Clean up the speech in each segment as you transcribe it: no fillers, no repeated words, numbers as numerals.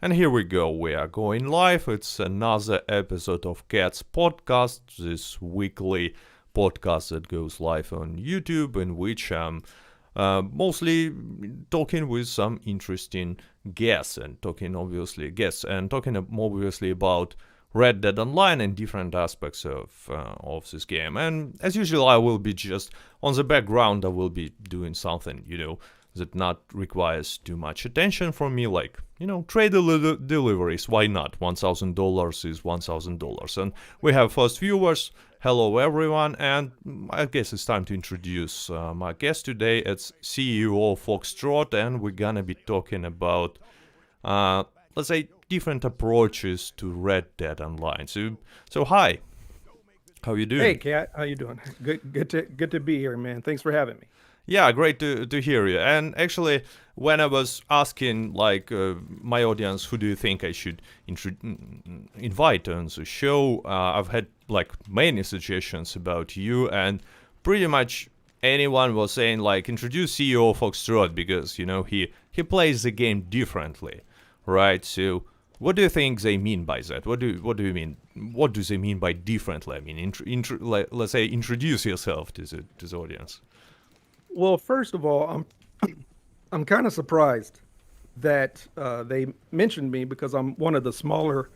And here we go, we are going live. It's another episode of Cat's Podcast, this weekly podcast that goes live on YouTube, in which I'm mostly talking with some interesting guests and talking obviously about Red Dead Online and different aspects of this game. And as usual, I will be just on the background. I will be doing something, that not requires too much attention from me, like trade deliveries. Why not? $1,000 is $1,000. And we have first viewers. Hello everyone, and I guess it's time to introduce my guest today. It's CEOFoxtrot, and we're gonna be talking about let's say different approaches to Red Dead Online. So hi, how you doing? Hey, Kat, how you doing? Good to be here, man. Thanks for having me. Yeah, great to hear you. And actually, when I was asking my audience, who do you think I should invite on the show, I've had many suggestions about you, and pretty much anyone was saying introduce CEOFoxtrot because he plays the game differently, right? So what do you think they mean by that? What do you mean? What do they mean by differently? I mean, let's say introduce yourself to the audience. Well, first of all, I'm kind of surprised that they mentioned me because I'm one of the smaller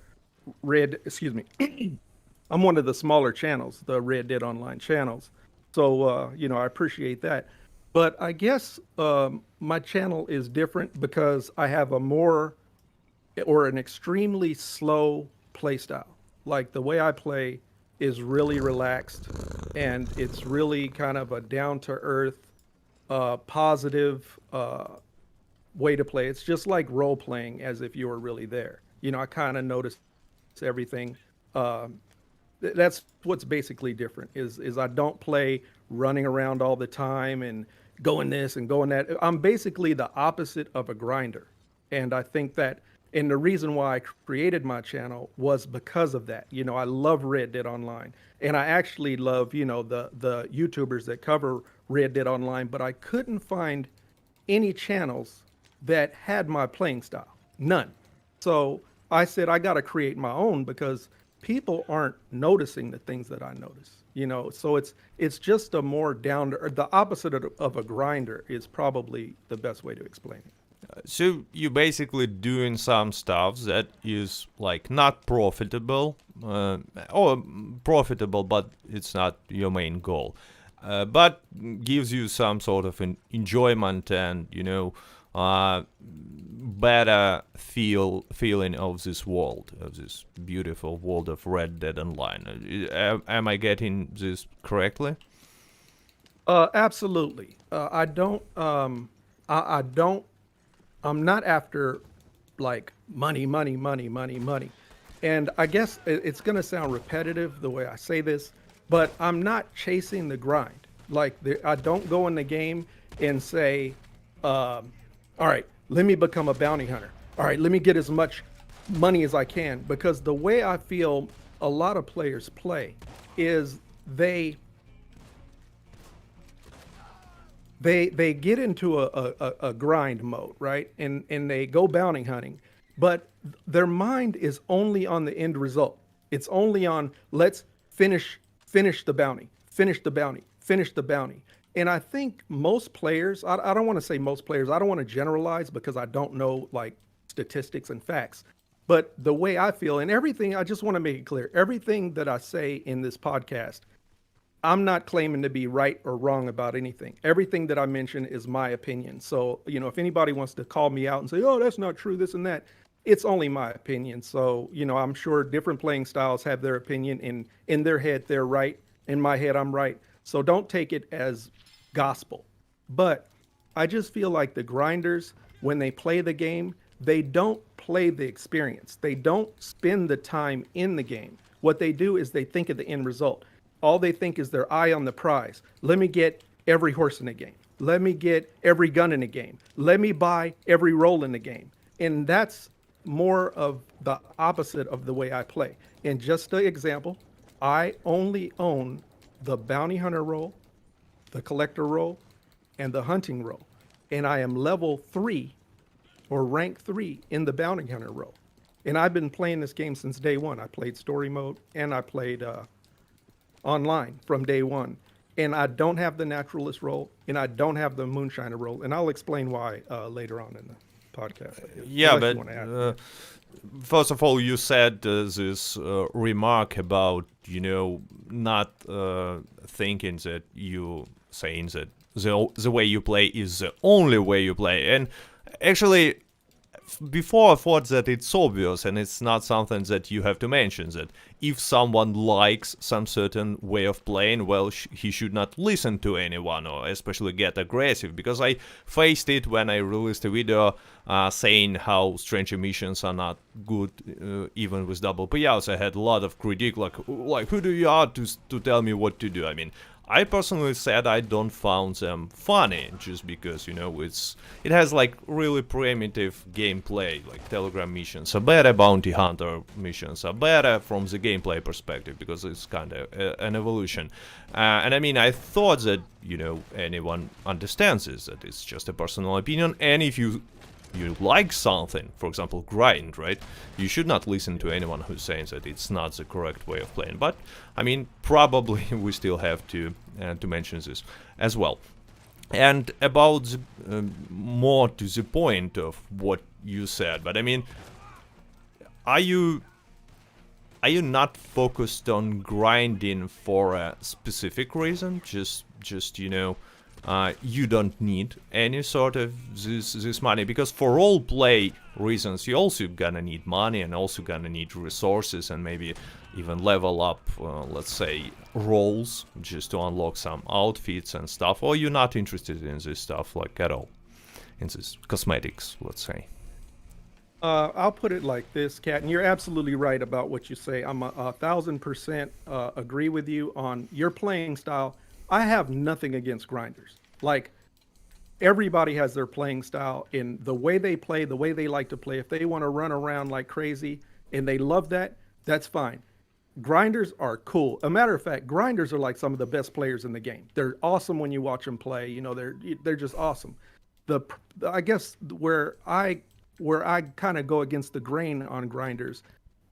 I'm one of the smaller channels, the Red Dead Online channels. So I appreciate that. But I guess my channel is different because I have an extremely slow play style. Like the way I play is really relaxed, and it's really kind of a down to earth, positive way to play. It's just like role playing as if you were really there. I kind of notice everything. That's what's basically different is I don't play running around all the time and going this and going that. I'm basically the opposite of a grinder. And I think that, and the reason why I created my channel was because of that. I love Red Dead Online, and I actually love, the YouTubers that cover Red Dead Online, but I couldn't find any channels that had my playing style. None. So I said I got to create my own because people aren't noticing the things that I notice. So it's just a more the opposite of a grinder is probably the best way to explain it. So you're basically doing some stuff that is not profitable, or profitable, but it's not your main goal, but gives you some sort of an enjoyment and better feeling of this world, of this beautiful world of Red Dead Online. Am I getting this correctly? Absolutely. I don't. I don't. I'm not after money, money, money, money, money. And I guess it's going to sound repetitive the way I say this, but I'm not chasing the grind. I don't go in the game and say, all right, let me become a bounty hunter. All right, let me get as much money as I can. Because the way I feel a lot of players play is they get into a grind mode, right? And they go bounty hunting, but their mind is only on the end result. It's only on let's finish the bounty, finish the bounty, finish the bounty. And I think most players, I don't want to say most players, I don't want to generalize because I don't know statistics and facts. But the way I feel and everything, I just want to make it clear, everything that I say in this podcast, I'm not claiming to be right or wrong about anything. Everything that I mention is my opinion. So, if anybody wants to call me out and say, oh, that's not true, this and that, it's only my opinion. So, I'm sure different playing styles have their opinion. In their head, they're right. In my head, I'm right. So don't take it as gospel. But I just feel like the grinders, when they play the game, they don't play the experience. They don't spend the time in the game. What they do is they think of the end result. All they think is their eye on the prize. Let me get every horse in the game. Let me get every gun in the game. Let me buy every role in the game. And that's more of the opposite of the way I play. And just an example, I only own the bounty hunter role, the collector role, and the hunting role. And I am level 3 or rank 3 in the bounty hunter role. And I've been playing this game since day one. I played story mode and I played online from day one. And I don't have the naturalist role and I don't have the moonshiner role. And I'll explain why later on in the podcast. I guess, Yeah, unless you but want to add. first of all, you said this remark about, not thinking that you saying that the way you play is the only way you play. And actually, before I thought that it's obvious and it's not something that you have to mention, that if someone likes some certain way of playing, well, he should not listen to anyone or especially get aggressive, because I faced it when I released a video saying how strange emissions are not good even with double payouts. I had a lot of critique like who do you are to tell me what to do? I mean, I personally said I don't found them funny just because, it has like really primitive gameplay, like Telegram missions are better, bounty hunter missions are better from the gameplay perspective because it's kind of an evolution. And I mean, I thought that, anyone understands this, that it's just a personal opinion, and if you like something, for example, grind, right? You should not listen to anyone who's saying that it's not the correct way of playing. But I mean, probably we still have to mention this as well. And about more to the point of what you said, but I mean, are you not focused on grinding for a specific reason? Just you don't need any sort of this money, because for role play reasons you also gonna need money and also gonna need resources and maybe even level up, let's say, roles just to unlock some outfits and stuff. Or you're not interested in this stuff like at all, in this cosmetics, let's say. I'll put it like this, Kat, and you're absolutely right about what you say. I'm 1,000% agree with you on your playing style. I have nothing against grinders. Like, everybody has their playing style in the way they play, the way they like to play. If they want to run around like crazy and they love that, that's fine. Grinders are cool. A matter of fact, grinders are like some of the best players in the game. They're awesome when you watch them play. They're just awesome. I guess where I kind of go against the grain on grinders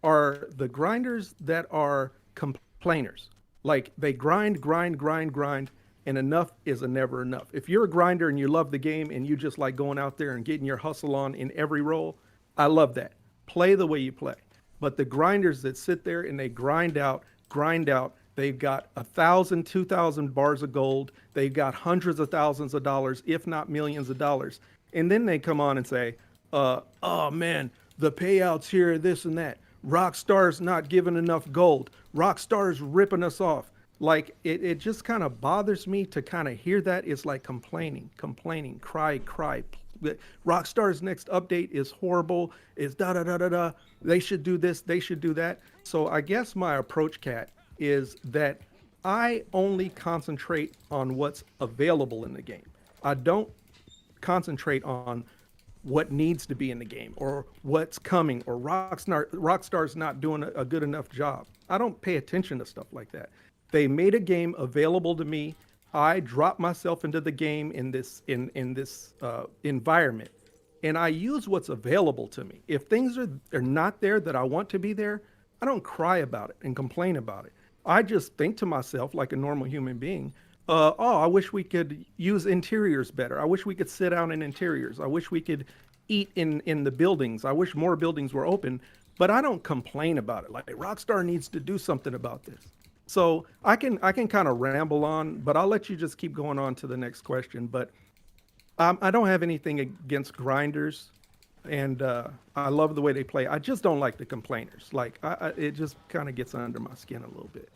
are the grinders that are complainers. Like, they grind, and enough is never enough. If you're a grinder and you love the game and you just like going out there and getting your hustle on in every role, I love that. Play the way you play. But the grinders that sit there and they grind out, they've got 1,000, 2,000 bars of gold. They've got hundreds of thousands of dollars, if not millions of dollars. And then they come on and say, oh man, the payouts here, this and that. Rockstar's not giving enough gold. Rockstar's ripping us off. Like, it just kind of bothers me to kind of hear that. It's like complaining, cry. Rockstar's next update is horrible. It's da. They should do this, they should do that. So I guess my approach, Kat, is that I only concentrate on what's available in the game. I don't concentrate on what needs to be in the game or what's coming, or Rockstar's not doing a good enough job. I don't pay attention to stuff like that. They made a game available to me. I dropped myself into the game in this environment, and I use what's available to me. If things are not there that I want to be there, I don't cry about it and complain about it. I just think to myself like a normal human being, I wish we could use interiors better. I wish we could sit down in interiors. I wish we could eat in the buildings. I wish more buildings were open, but I don't complain about it. Like, Rockstar needs to do something about this. So I can kind of ramble on, but I'll let you just keep going on to the next question. But I don't have anything against grinders, and I love the way they play. I just don't like the complainers. Like, it just kind of gets under my skin a little bit.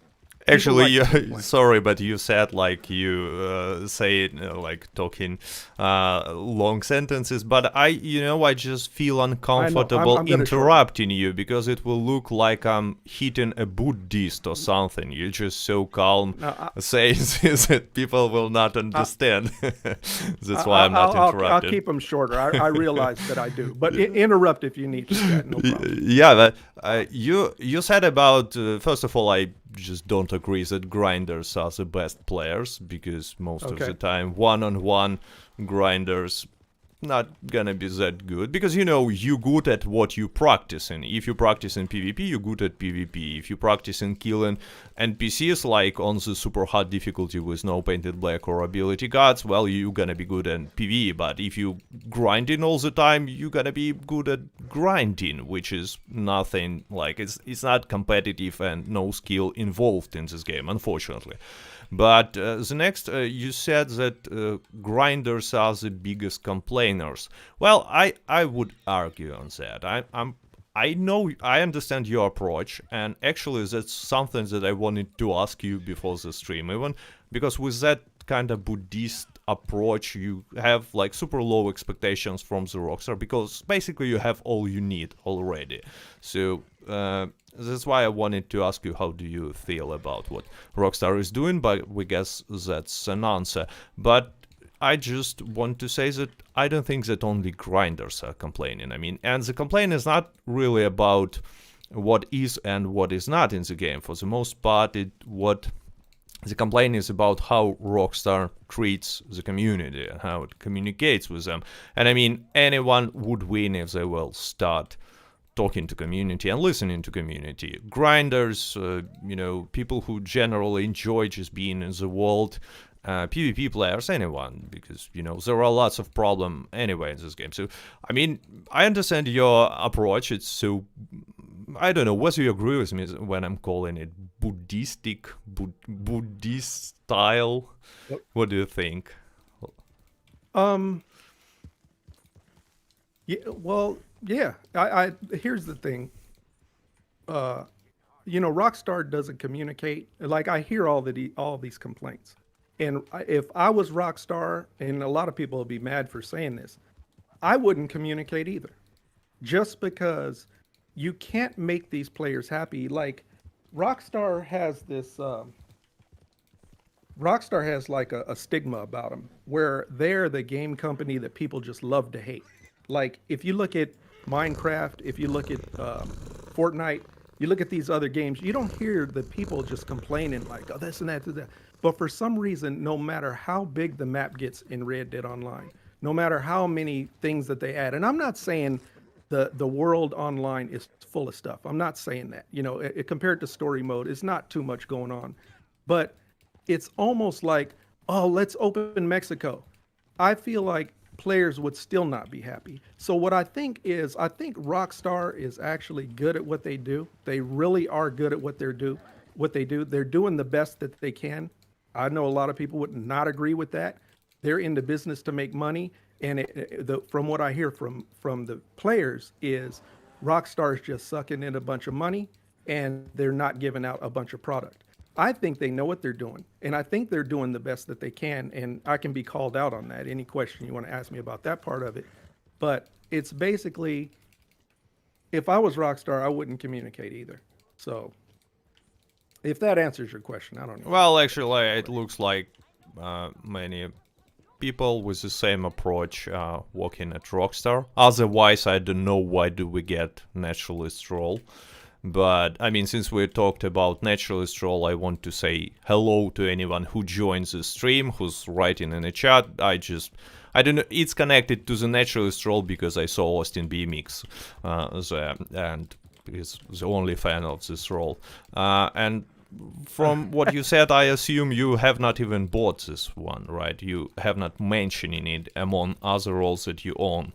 Actually, sorry, but you said like you say it like talking long sentences, but I just feel uncomfortable interrupting you because it will look like I'm hitting a Buddhist or something. You're just so calm saying this that people will not understand. That's why I'm not interrupting. I'll keep them shorter. I realize that I do, but interrupt if you need to. No problem. Yeah, but you said about first of all, I just don't agree that grinders are the best players, because most of the time one-on-one grinders not gonna be that good, because you're good at what you practice in. If you practice in PvP, you're good at PvP. If you practice in killing NPCs like on the super hard difficulty with no painted black or ability cards, well, you're gonna be good at PvE. But if you grinding all the time, you're gonna be good at grinding, which is nothing, like it's not competitive and no skill involved in this game, unfortunately. But the next, you said that grinders are the biggest complainers. Well, I would argue on that. I understand your approach, and actually that's something that I wanted to ask you before the stream even, because with that kind of Buddhist approach, you have like super low expectations from the Rockstar, because basically you have all you need already. So that's why I wanted to ask you, how do you feel about what Rockstar is doing? But we guess that's an answer. But I just want to say that I don't think that only grinders are complaining. I mean, and the complaint is not really about what is and what is not in the game. For the most part, what the complaint is about how Rockstar treats the community and how it communicates with them. And I mean, anyone would win if they will start talking to community and listening to community. Grinders, people who generally enjoy just being in the world, PvP players, anyone, because there are lots of problems anyway in this game. So I mean, I understand your approach. It's so, I don't know whether you agree with me when I'm calling it Buddhist style. Yep. What do you think? Yeah, well, yeah. I here's the thing. Rockstar doesn't communicate. Like, I hear all these complaints, and if I was Rockstar, and a lot of people will be mad for saying this, I wouldn't communicate either, just because you can't make these players happy. Like, Rockstar has this. Rockstar has like a stigma about them, where they're the game company that people just love to hate. Like, if you look at Minecraft, if you look at Fortnite, you look at these other games, you don't hear the people just complaining like, oh, this and that, this and that. But for some reason, no matter how big the map gets in Red Dead Online, no matter how many things that they add, and I'm not saying the world online is full of stuff. I'm not saying that. Compared to story mode, it's not too much going on. But it's almost like, oh, let's open Mexico. I feel like players would still not be happy. So what I think Rockstar is actually good at what they do. They really are good at what they do. They're doing the best that they can. I know a lot of people would not agree with that. They're in the business to make money, and from what I hear from the players is Rockstar is just sucking in a bunch of money, and they're not giving out a bunch of product. I think they know what they're doing, and I think they're doing the best that they can, and I can be called out on that. Any question you want to ask me about that part of it. But it's basically, if I was Rockstar, I wouldn't communicate either. So if that answers your question, I don't know. Well, actually, it looks like many people with the same approach working at Rockstar. Otherwise, I don't know why do we get naturalist role. But I mean, since we talked about naturalist role, I want to say hello to anyone who joins the stream, who's writing in the chat. I don't know, it's connected to the naturalist role because I saw Austin BMX there, and he's the only fan of this role. And from what you said, I assume you have not even bought this one, right? You have not mentioning it among other roles that you own.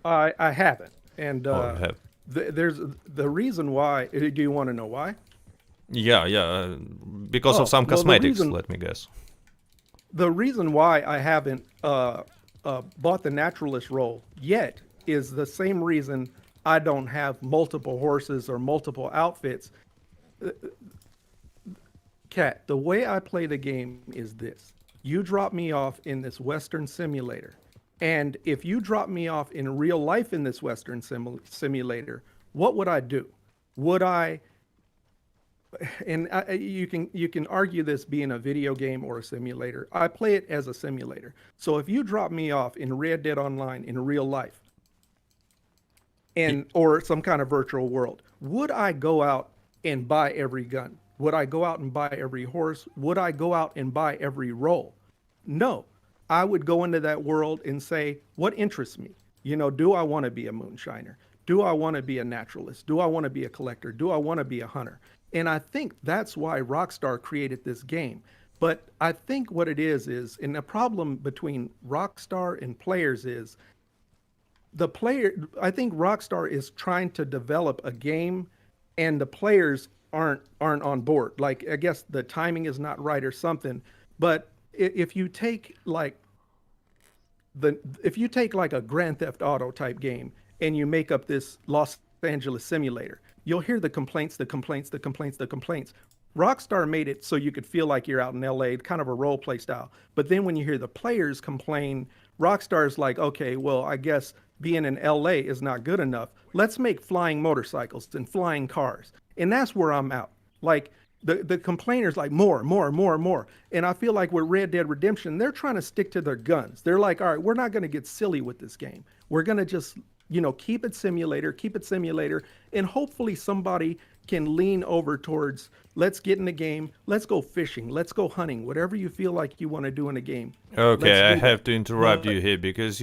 I haven't, and You have. there's the reason why. Do you want to know why? Yeah, because of some cosmetics, let me guess. The reason why I haven't bought the naturalist role yet is the same reason I don't have multiple horses or multiple outfits. Kat, the way I play the game is this. You drop me off in this Western simulator. And if you drop me off in real life in this Western simulator, what would I do? Would I, and you can argue this being a video game or a simulator. I play it as a simulator. So if you drop me off in Red Dead Online in real life, or some kind of virtual world, would I go out and buy every gun? Would I go out and buy every horse? Would I go out and buy every role? No. I would go into that world and say, what interests me? Do I want to be a moonshiner? Do I want to be a naturalist? Do I want to be a collector? Do I want to be a hunter? And I think that's why Rockstar created this game. But I think what it is, and the problem between Rockstar and players is the player. I think Rockstar is trying to develop a game, and the players aren't on board. Like, I guess the timing is not right or something. But if you take like a Grand Theft Auto type game and you make up this Los Angeles simulator, you'll hear the complaints, the complaints, the complaints, the complaints. Rockstar made it so you could feel like you're out in LA, kind of a role play style. But then when you hear the players complain, Rockstar's like, okay, well, I guess being in LA is not good enough. Let's make flying motorcycles and flying cars. And that's where I'm out. Like, the complainers like more, more, more, more. And I feel like with Red Dead Redemption, they're trying to stick to their guns. They're like, all right, we're not going to get silly with this game. We're going to just, keep it simulator, and hopefully somebody can lean over towards, let's get in the game, let's go fishing, let's go hunting, whatever you feel like you want to do in a game. Okay, I do have that. to interrupt you here because,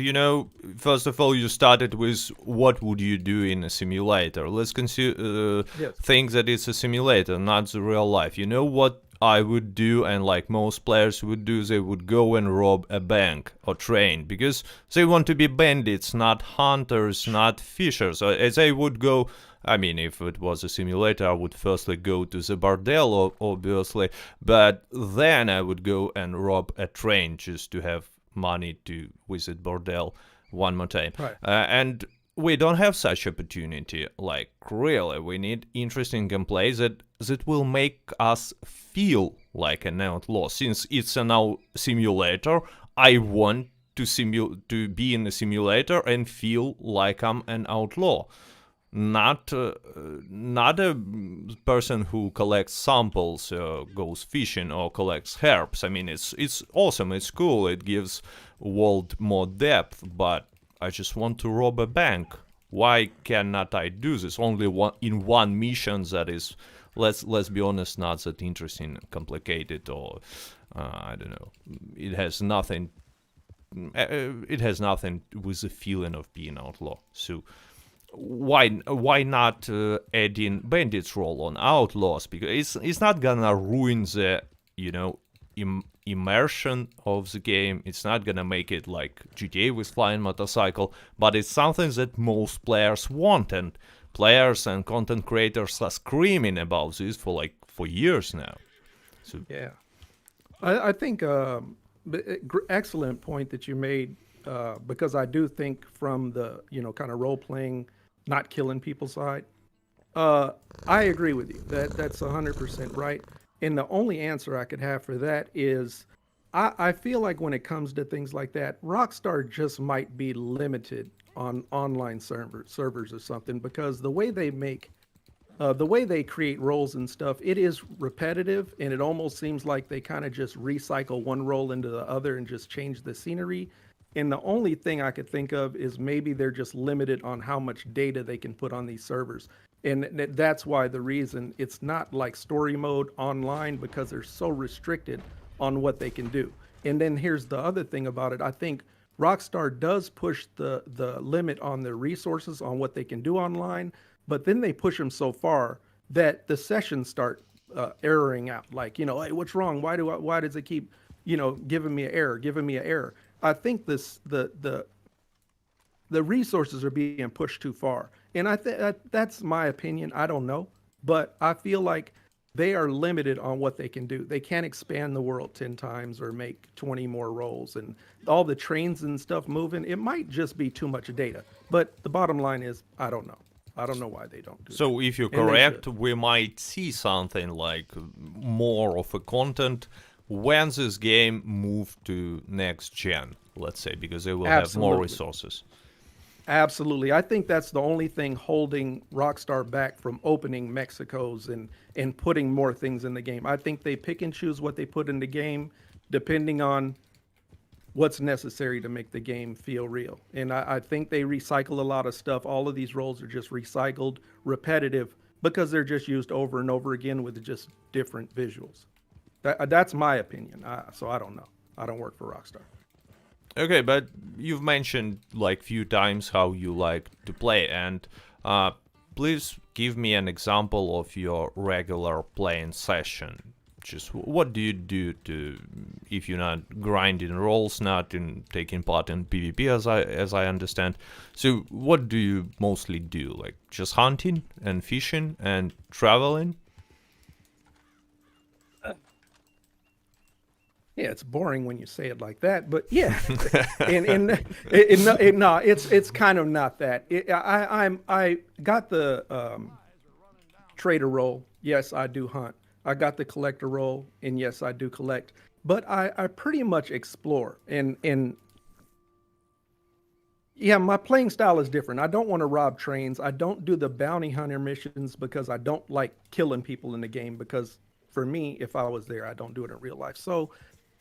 first of all, you started with what would you do in a simulator. Let's Yes. think that it's a simulator, not the real life. You know what I would do, and like most players would do, they would go and rob a bank or train because they want to be bandits, not hunters, not fishers. They would go. I mean, if it was a simulator, I would firstly go to the bordel, obviously, but then I would go and rob a train just to have money to visit bordel one more time. Right. And we don't have such opportunity. Like, really, we need interesting gameplay that will make us feel like an outlaw. Since it's an simulator, I want to be in a simulator and feel like I'm an outlaw. Not a person who collects samples, goes fishing or collects herbs. I mean, it's awesome, it's cool, it gives world more depth, but I just want to rob a bank. Why cannot I do this? Only one mission that is, let's be honest, not that interesting, complicated, or I don't know. It has nothing. It has nothing with the feeling of being outlaw. So why not adding bandits role on outlaws, because it's not gonna ruin the immersion of the game. It's not gonna make it like GTA with flying motorcycle, but it's something that most players want, and players and content creators are screaming about this for years now. So Yeah. I think excellent point that you made, because I do think from the kind of role playing, not killing people side, I agree with you. That's 100% right. And the only answer I could have for that is, I feel like when it comes to things like that, Rockstar just might be limited on online servers or something, because the way they create roles and stuff, it is repetitive, and it almost seems like they kind of just recycle one role into the other and just change the scenery. And the only thing I could think of is maybe they're just limited on how much data they can put on these servers. And that's why the reason it's not like story mode online, because they're so restricted on what they can do. And then here's the other thing about it. I think Rockstar does push the limit on their resources on what they can do online, but then they push them so far that the sessions start erroring out. Like, hey, what's wrong? Why does it keep, giving me an error? I think the resources are being pushed too far, and that's my opinion. I don't know, but I feel like they are limited on what they can do. They can't expand the world 10 times or make 20 more roles, and all the trains and stuff moving. It might just be too much data. But the bottom line is, I don't know. I don't know why they don't do that. So if you're And they correct, should. we might see something like more of a content when this game moved to next gen, let's say, because they will have more Absolutely. resources. Absolutely. I think that's the only thing holding Rockstar back from opening Mexico's and putting more things in the game. I think they pick and choose what they put in the game depending on what's necessary to make the game feel real. And I think they recycle a lot of stuff. All of these roles are just recycled, repetitive, because they're just used over and over again with just different visuals. That's my opinion. So I don't know. I don't work for Rockstar. Okay, but you've mentioned like few times how you like to play, and please give me an example of your regular playing session. Just what do you do to, if you're not grinding roles, not in taking part in PvP, as I understand. So what do you mostly do? Like just hunting and fishing and traveling? Yeah, it's boring when you say it like that, but yeah, no, it's kind of not that. I got the trader role. Yes, I do hunt. I got the collector role, and yes, I do collect. But I pretty much explore, and yeah, my playing style is different. I don't want to rob trains. I don't do the bounty hunter missions because I don't like killing people in the game. Because for me, if I was there, I don't do it in real life. So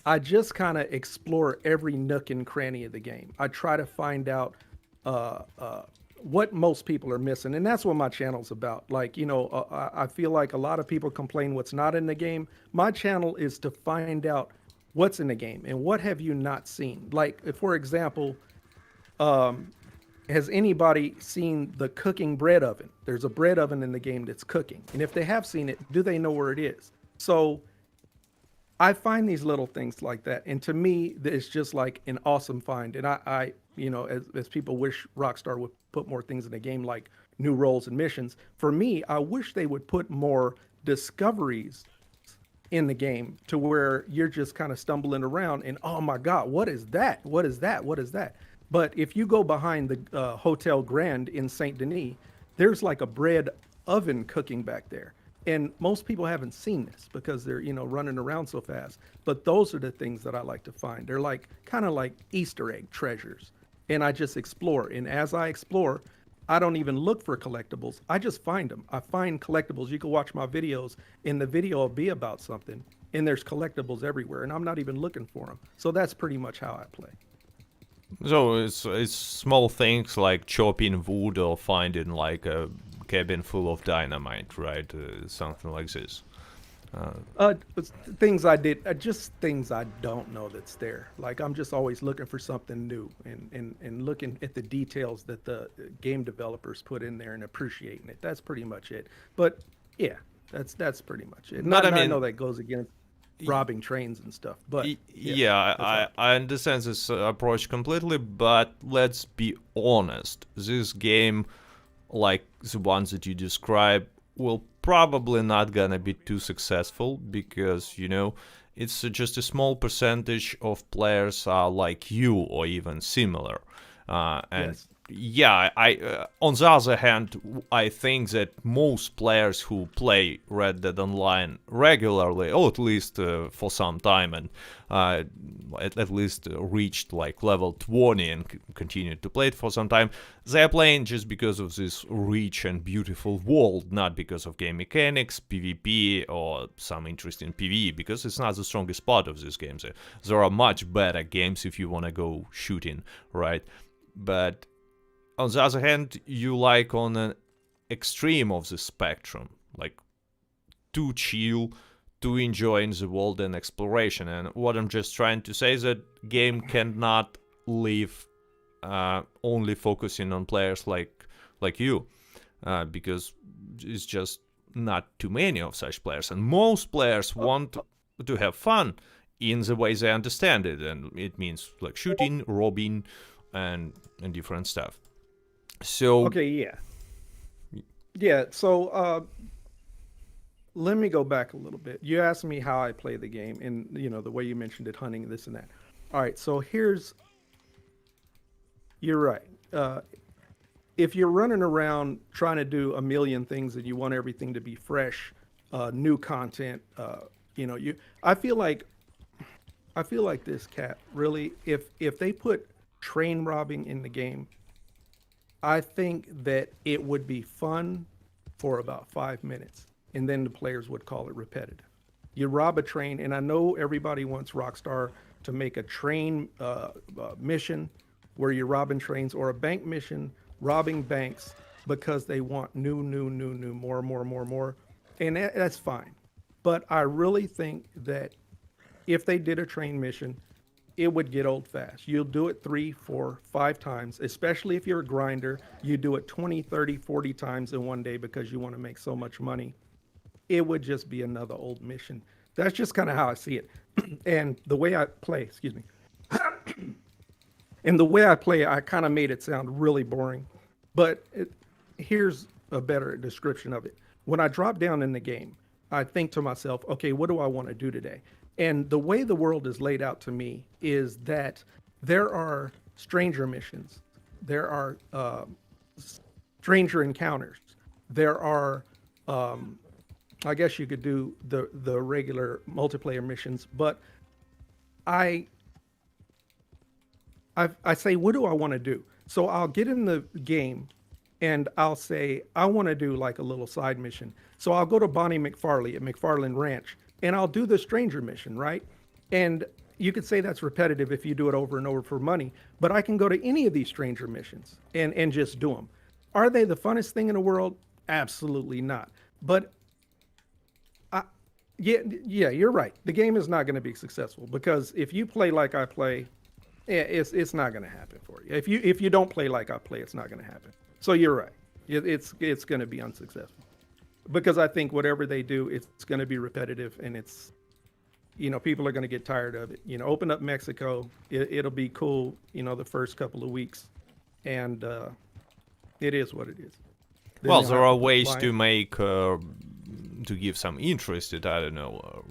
I just kind of explore every nook and cranny of the game. I try to find out uh, uh, what most people are missing, and that's what my channel's about. Like, I feel like a lot of people complain what's not in the game. My channel is to find out what's in the game and what have you not seen. Like, if, for example, has anybody seen the cooking bread oven? There's a bread oven in the game that's cooking, and if they have seen it, do they know where it is? So I find these little things like that, and to me, it's just like an awesome find. And as people wish Rockstar would put more things in the game, like new roles and missions. For me, I wish they would put more discoveries in the game to where you're just kind of stumbling around and oh my god, what is that? What is that? What is that? But if you go behind the Hotel Grand in Saint Denis, there's like a bread oven cooking back there. And most people haven't seen this because they're, running around so fast. But those are the things that I like to find. They're like kind of like Easter egg treasures. And I just explore. And as I explore, I don't even look for collectibles. I just find them. I find collectibles. You can watch my videos, and the video will be about something. And there's collectibles everywhere. And I'm not even looking for them. So that's pretty much how I play. So it's small things like chopping wood or finding like a cabin full of dynamite, right? Something like this. It's things I did, just things I don't know that's there. Like I'm just always looking for something new and looking at the details that the game developers put in there and appreciating it. That's pretty much it. But yeah, that's pretty much it. But I I mean, know that goes against robbing trains and stuff, but yeah, yeah, that's all. I understand this approach completely, but let's be honest. This game, like the ones that you describe, will probably not gonna be too successful because it's just a small percentage of players are like you or even similar, and Yes. yeah, I on the other hand, I think that most players who play Red Dead Online regularly, or at least for some time, and at least reached like level 20 and continued to play it for some time, they're playing just because of this rich and beautiful world, not because of game mechanics, PvP, or some interest in PvE, because it's not the strongest part of this game. There are much better games if you want to go shooting, right? But on the other hand, you like on an extreme of the spectrum, like too chill, too enjoying the world and exploration. And what I'm just trying to say is that game cannot live only focusing on players like you, because it's just not too many of such players. And most players want to have fun in the way they understand it, and it means like shooting, robbing, and different stuff. So Okay, yeah. Yeah, so let me go back a little bit. You asked me how I play the game and the way you mentioned it, hunting, this and that. All right, so you're right. If you're running around trying to do a million things and you want everything to be fresh, new content, you I feel like this cat really, if they put train robbing in the game, I think that it would be fun for about 5 minutes, and then the players would call it repetitive. You rob a train, and I know everybody wants Rockstar to make a train mission where you're robbing trains, or a bank mission robbing banks, because they want new, more, and that's fine. But I really think that if they did a train mission, it would get old fast. You'll do it 3, 4, 5 times, especially if you're a grinder. You do it 20, 30, 40 times in one day because you want to make so much money. It would just be another old mission. That's just kind of how I see it. And the way I play, excuse me, and the way I play, I kind of made it sound really boring. But here's a better description of it. When I drop down in the game, I think to myself, okay, what do I want to do today? And the way the world is laid out to me is that there are stranger missions, there are stranger encounters, there are, I guess you could do the regular multiplayer missions, but I say, what do I want to do? So I'll get in the game and I'll say, I want to do like a little side mission. So I'll go to Bonnie McFarley at McFarland Ranch and I'll do the stranger mission, right? And you could say that's repetitive if you do it over and over for money, but I can go to any of these stranger missions and just do them. Are they the funnest thing in the world? Absolutely not. But yeah, you're right. The game is not going to be successful because if you play like I play, it's not going to happen for you. If you don't play like I play, it's not going to happen. So you're right. It's going to be unsuccessful because I think whatever they do, it's going to be repetitive and it's, people are going to get tired of it. Open up Mexico. It'll be cool, the first couple of weeks, and it is what it is. Then Well, you'll there have are to ways comply. to make, to give some interest, I don't know,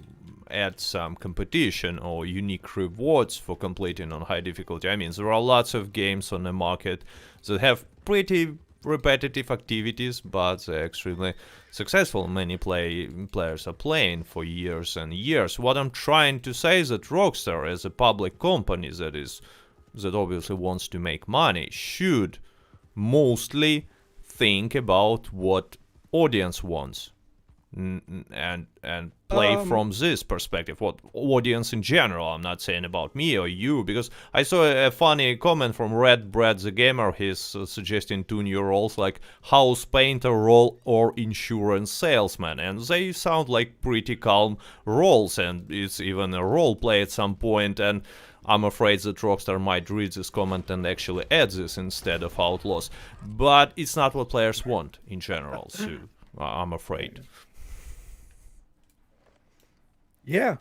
add some competition or unique rewards for completing on high difficulty. I mean, there are lots of games on the market that have pretty repetitive activities, but they're extremely successful. Many players are playing for years and years. What I'm trying to say is that Rockstar, as a public company that obviously wants to make money, should mostly think about what audience wants and play from this perspective, what audience in general. I'm not saying about me or you, because I saw a funny comment from Red Brad the Gamer. He's suggesting 2 new roles like house painter role or insurance salesman, and they sound like pretty calm roles, and it's even a role play at some point. And I'm afraid that Rockstar might read this comment and actually add this instead of outlaws, but it's not what players want in general, so I'm afraid. Yeah.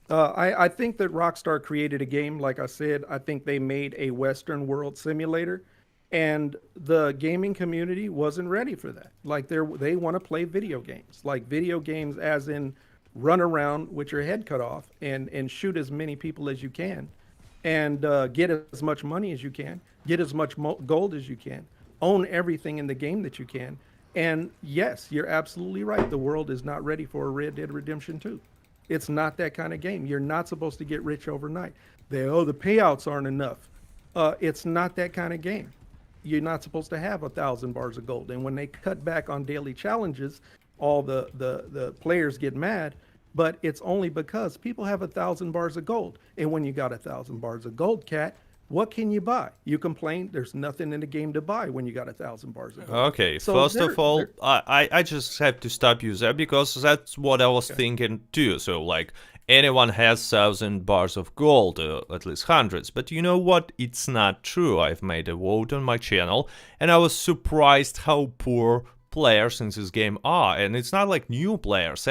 I think that Rockstar created a game, like I said, I think they made a Western world simulator, and the gaming community wasn't ready for that. Like they want to play video games, like video games as in run around with your head cut off and shoot as many people as you can and get as much money as you can, get as much gold as you can, own everything in the game that you can. And yes, you're absolutely right. The world is not ready for a Red Dead Redemption 2. It's not that kind of game. You're not supposed to get rich overnight. The payouts aren't enough. It's not that kind of game. You're not supposed to have 1,000 bars of gold. And when they cut back on daily challenges, all the players get mad. But it's only because people have 1,000 bars of gold. And when you got 1,000 bars of gold, Cat, what can you buy? You complain there's nothing in the game to buy when you got 1,000 bars of gold. Okay, So first of all, I just have to stop you there because that's what I was thinking too. So, like, anyone has 1,000 bars of gold, at least hundreds. But you know what? It's not true. I've made a vote on my channel, and I was surprised how poor players in this game are. And it's not like new players.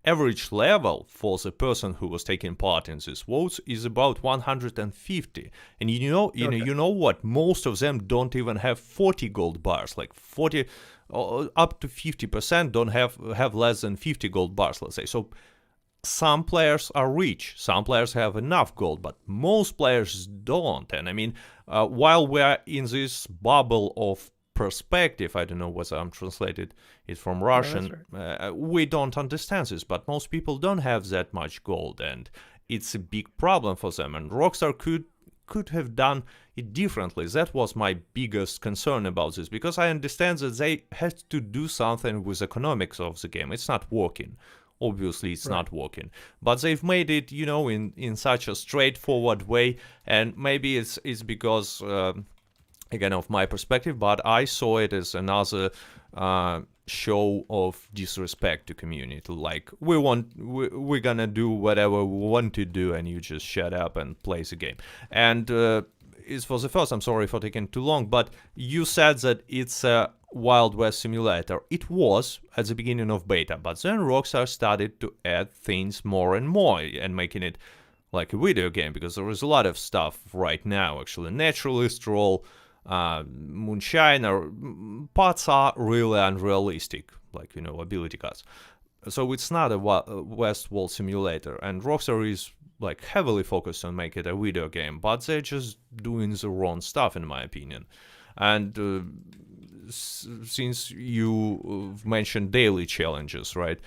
Average level for the person who was taking part in these votes is about 150, and you know what? Most of them don't even have 40 gold bars. Like 40, up to 50% don't have less than 50 gold bars. Let's say so. Some players are rich, some players have enough gold, but most players don't. And I mean, while we're in this bubble of perspective, I don't know whether I'm translated it from Russian, right. We don't understand this, but most people don't have that much gold, and it's a big problem for them, and Rockstar could have done it differently. That was my biggest concern about this, because I understand that they had to do something with economics of the game. It's not working. Obviously, it's not working, but they've made it, in such a straightforward way, and maybe it's because again, of my perspective, but I saw it as another show of disrespect to community. Like we're gonna do whatever we want to do, and you just shut up and play the game. And it's for the first. I'm sorry for taking too long, but you said that it's a Wild West simulator. It was at the beginning of beta, but then Rockstar started to add things more and more and making it like a video game, because there is a lot of stuff right now. Actually, naturalist role, moonshine, or parts are really unrealistic, like ability cards. So it's not a Westworld simulator, and Rockstar is like heavily focused on making it a video game, but they're just doing the wrong stuff in my opinion. And since you mentioned daily challenges, right?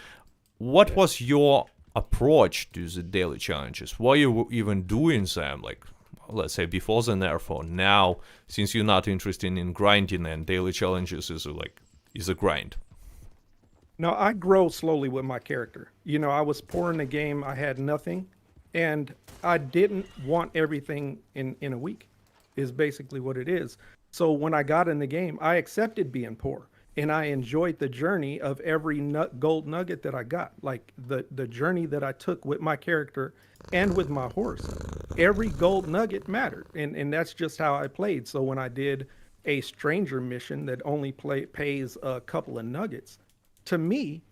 What was your approach to the daily challenges? Were you even doing them, like, let's say, before the nerf, or now, since you're not interested in grinding and daily challenges is a grind? No, I grow slowly with my character. I was poor in the game. I had nothing, and I didn't want everything in a week, is basically what it is. So when I got in the game, I accepted being poor, and I enjoyed the journey of every gold nugget that I got. Like the journey that I took with my character and with my horse. Every gold nugget mattered, and that's just how I played. So when I did a stranger mission that only pays a couple of nuggets, to me,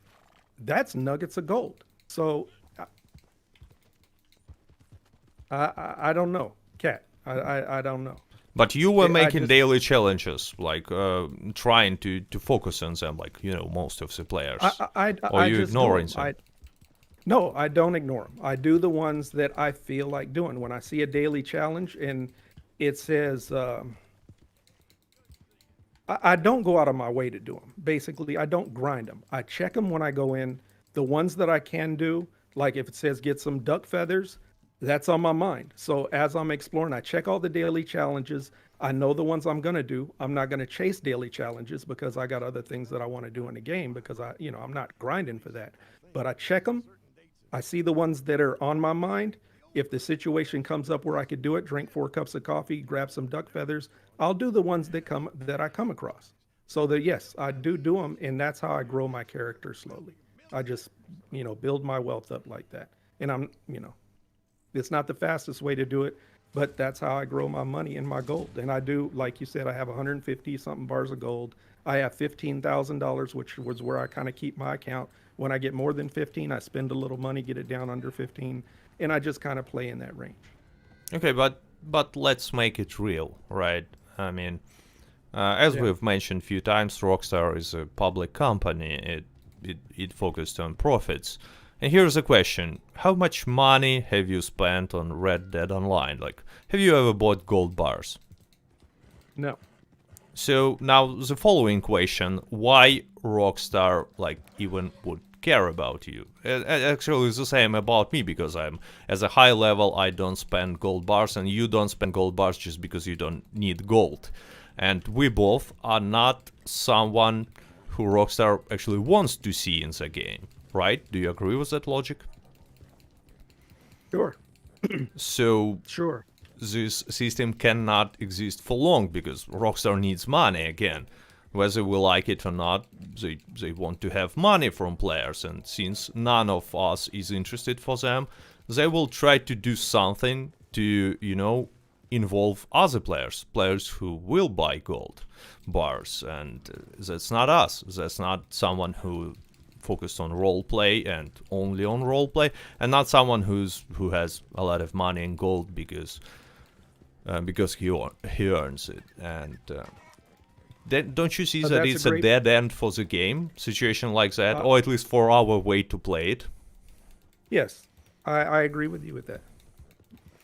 that's nuggets of gold. So I don't know, Cat. I don't know. But you were making daily challenges, like trying to focus on them, like most of the players. Or you ignoring them? No, I don't ignore them. I do the ones that I feel like doing. When I see a daily challenge and it says, I don't go out of my way to do them. Basically, I don't grind them. I check them when I go in. The ones that I can do, like if it says get some duck feathers, that's on my mind. So as I'm exploring, I check all the daily challenges. I know the ones I'm going to do. I'm not going to chase daily challenges because I got other things that I want to do in the game, because I'm not grinding for that. But I check them. I see the ones that are on my mind. If the situation comes up where I could do it, drink 4 cups of coffee, grab some duck feathers, I'll do the ones that I come across. So that, yes, I do them, and that's how I grow my character slowly. I just, build my wealth up like that. And it's not the fastest way to do it, but that's how I grow my money and my gold. And I do, like you said, I have 150 something bars of gold. I have $15,000, which was where I kind of keep my account. When I get more than 15, I spend a little money, get it down under 15, and I just kind of play in that range. Okay, but let's make it real, right? I mean, as we've mentioned a few times, Rockstar is a public company. It focused on profits. And here's a question. How much money have you spent on Red Dead Online? Like, have you ever bought gold bars? No. So now the following question, why Rockstar even would care about you? Actually, it's the same about me, because I'm as a high level, I don't spend gold bars, and you don't spend gold bars just because you don't need gold. And we both are not someone who Rockstar actually wants to see in the game. Right? Do you agree with that logic? Sure. So sure. This system cannot exist for long because Rockstar needs money again. Whether we like it or not, they want to have money from players, and since none of us is interested for them, they will try to do something to, involve other players who will buy gold bars, and that's not us. That's not someone who focused on roleplay and only on roleplay, and not someone who has a lot of money in gold because he earns it. And then don't you see that it's a dead end for the game situation like that, or at least for our way to play it? Yes, I agree with you with that.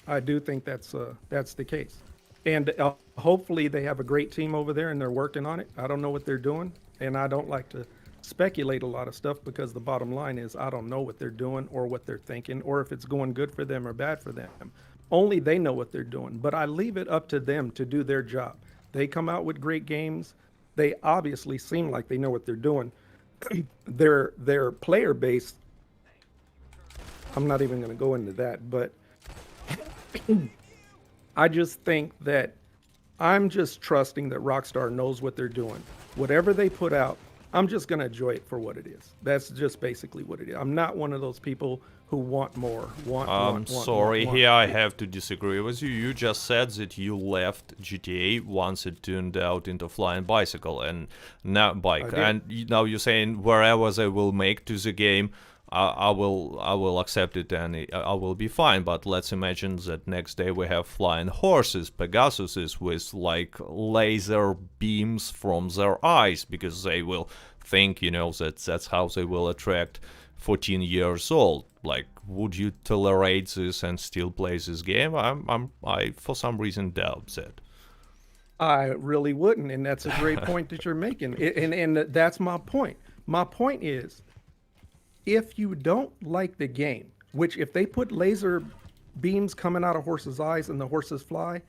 I do think that's the case, and hopefully they have a great team over there and they're working on it. I don't know what they're doing, and I don't like to speculate a lot of stuff, because the bottom line is I don't know what they're doing or what they're thinking or if it's going good for them or bad for them. Only they know what they're doing, but I leave it up to them to do their job. They come out with great games. They obviously seem like they know what they're doing. Their player base, I'm not even going to go into that, but I just think that I'm just trusting that Rockstar knows what they're doing. Whatever they put out, I'm just gonna enjoy it for what it is. That's just basically what it is. I'm not one of those people who want more, I'm want, sorry, here I Yeah. have to disagree with you. You just said that you left GTA once it turned out into flying bicycle and now bike, I did. and now you're saying wherever they will make to the game, I will accept it and I will be fine. But let's imagine that next day we have flying horses, Pegasuses with like laser beams from their eyes because they will think, that that's how they will attract 14 years old. Like, would you tolerate this and still play this game? I for some reason doubt that. I really wouldn't, and that's a great point that you're making. And that's my point. My point is, if you don't like the game, which if they put laser beams coming out of horses' eyes and the horses fly,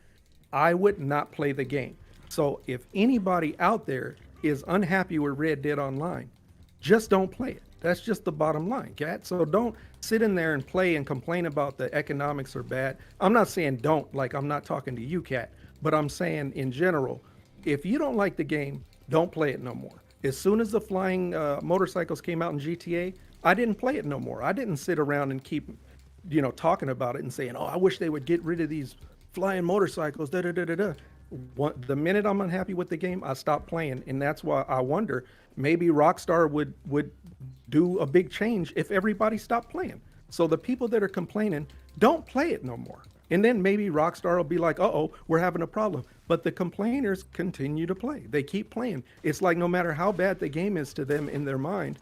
I would not play the game. So if anybody out there is unhappy with Red Dead Online, just don't play it. That's just the bottom line, Cat. So don't sit in there and play and complain about the economics are bad. I'm not saying don't, like I'm not talking to you, Cat, but I'm saying in general, if you don't like the game, don't play it no more. As soon as the flying motorcycles came out in GTA, I didn't play it no more. I didn't sit around and keep, talking about it and saying, "Oh, I wish they would get rid of these flying motorcycles." Da da da da da. The minute I'm unhappy with the game, I stop playing, and that's why I wonder maybe Rockstar would do a big change if everybody stopped playing. So the people that are complaining, don't play it no more. And then maybe Rockstar will be like, "Uh-oh, we're having a problem." But the complainers continue to play. They keep playing. It's like no matter how bad the game is to them in their mind,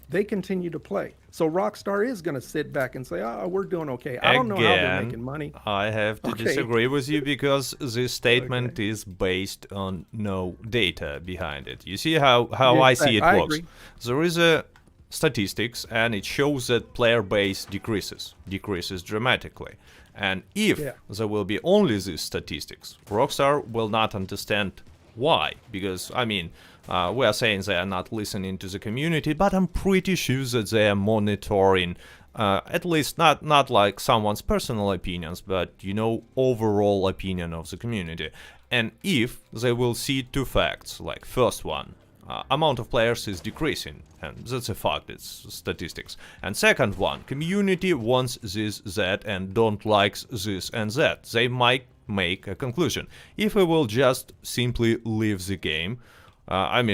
they continue to play. So Rockstar is going to sit back and say, "Oh, we're doing okay." I don't know how they're Again, making money. I have to Okay. disagree with you because this statement Okay. is based on no data behind it. You see how Yeah, I see it I works. agree. There is a statistics and it shows that player base decreases dramatically. And if Yeah. there will be only these statistics, Rockstar will not understand why. Because, we are saying they are not listening to the community, but I'm pretty sure that they are monitoring, at least not like someone's personal opinions, but, overall opinion of the community. And if they will see two facts, like first one, amount of players is decreasing, and that's a fact, it's statistics. And second one, community wants this, that, and don't like this and that. They might make a conclusion. If we will just simply leave the game,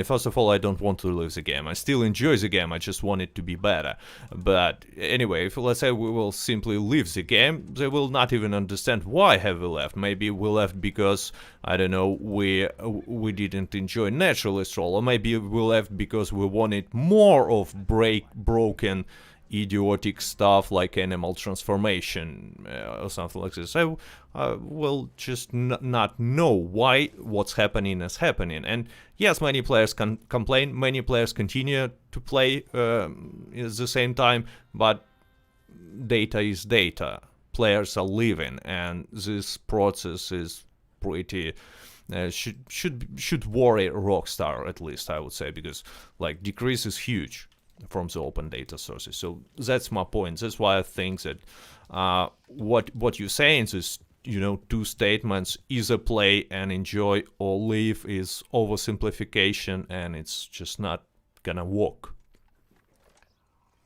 first of all, I don't want to leave the game. I still enjoy the game, I just want it to be better. But anyway, if let's say we will simply leave the game, they will not even understand why have we left. Maybe we left because, I don't know, we didn't enjoy naturalist role, or maybe we left because we wanted more of broken idiotic stuff like animal transformation or something like this. I will just not know why what's happening is happening. And yes, many players can complain, many players continue to play at the same time, but data is data. Players are living, and this process is pretty should worry Rockstar, at least I would say, because like decrease is huge from the open data sources. So that's my point. That's why I think that what you're saying is, two statements, either play and enjoy or leave, is oversimplification, and it's just not gonna work.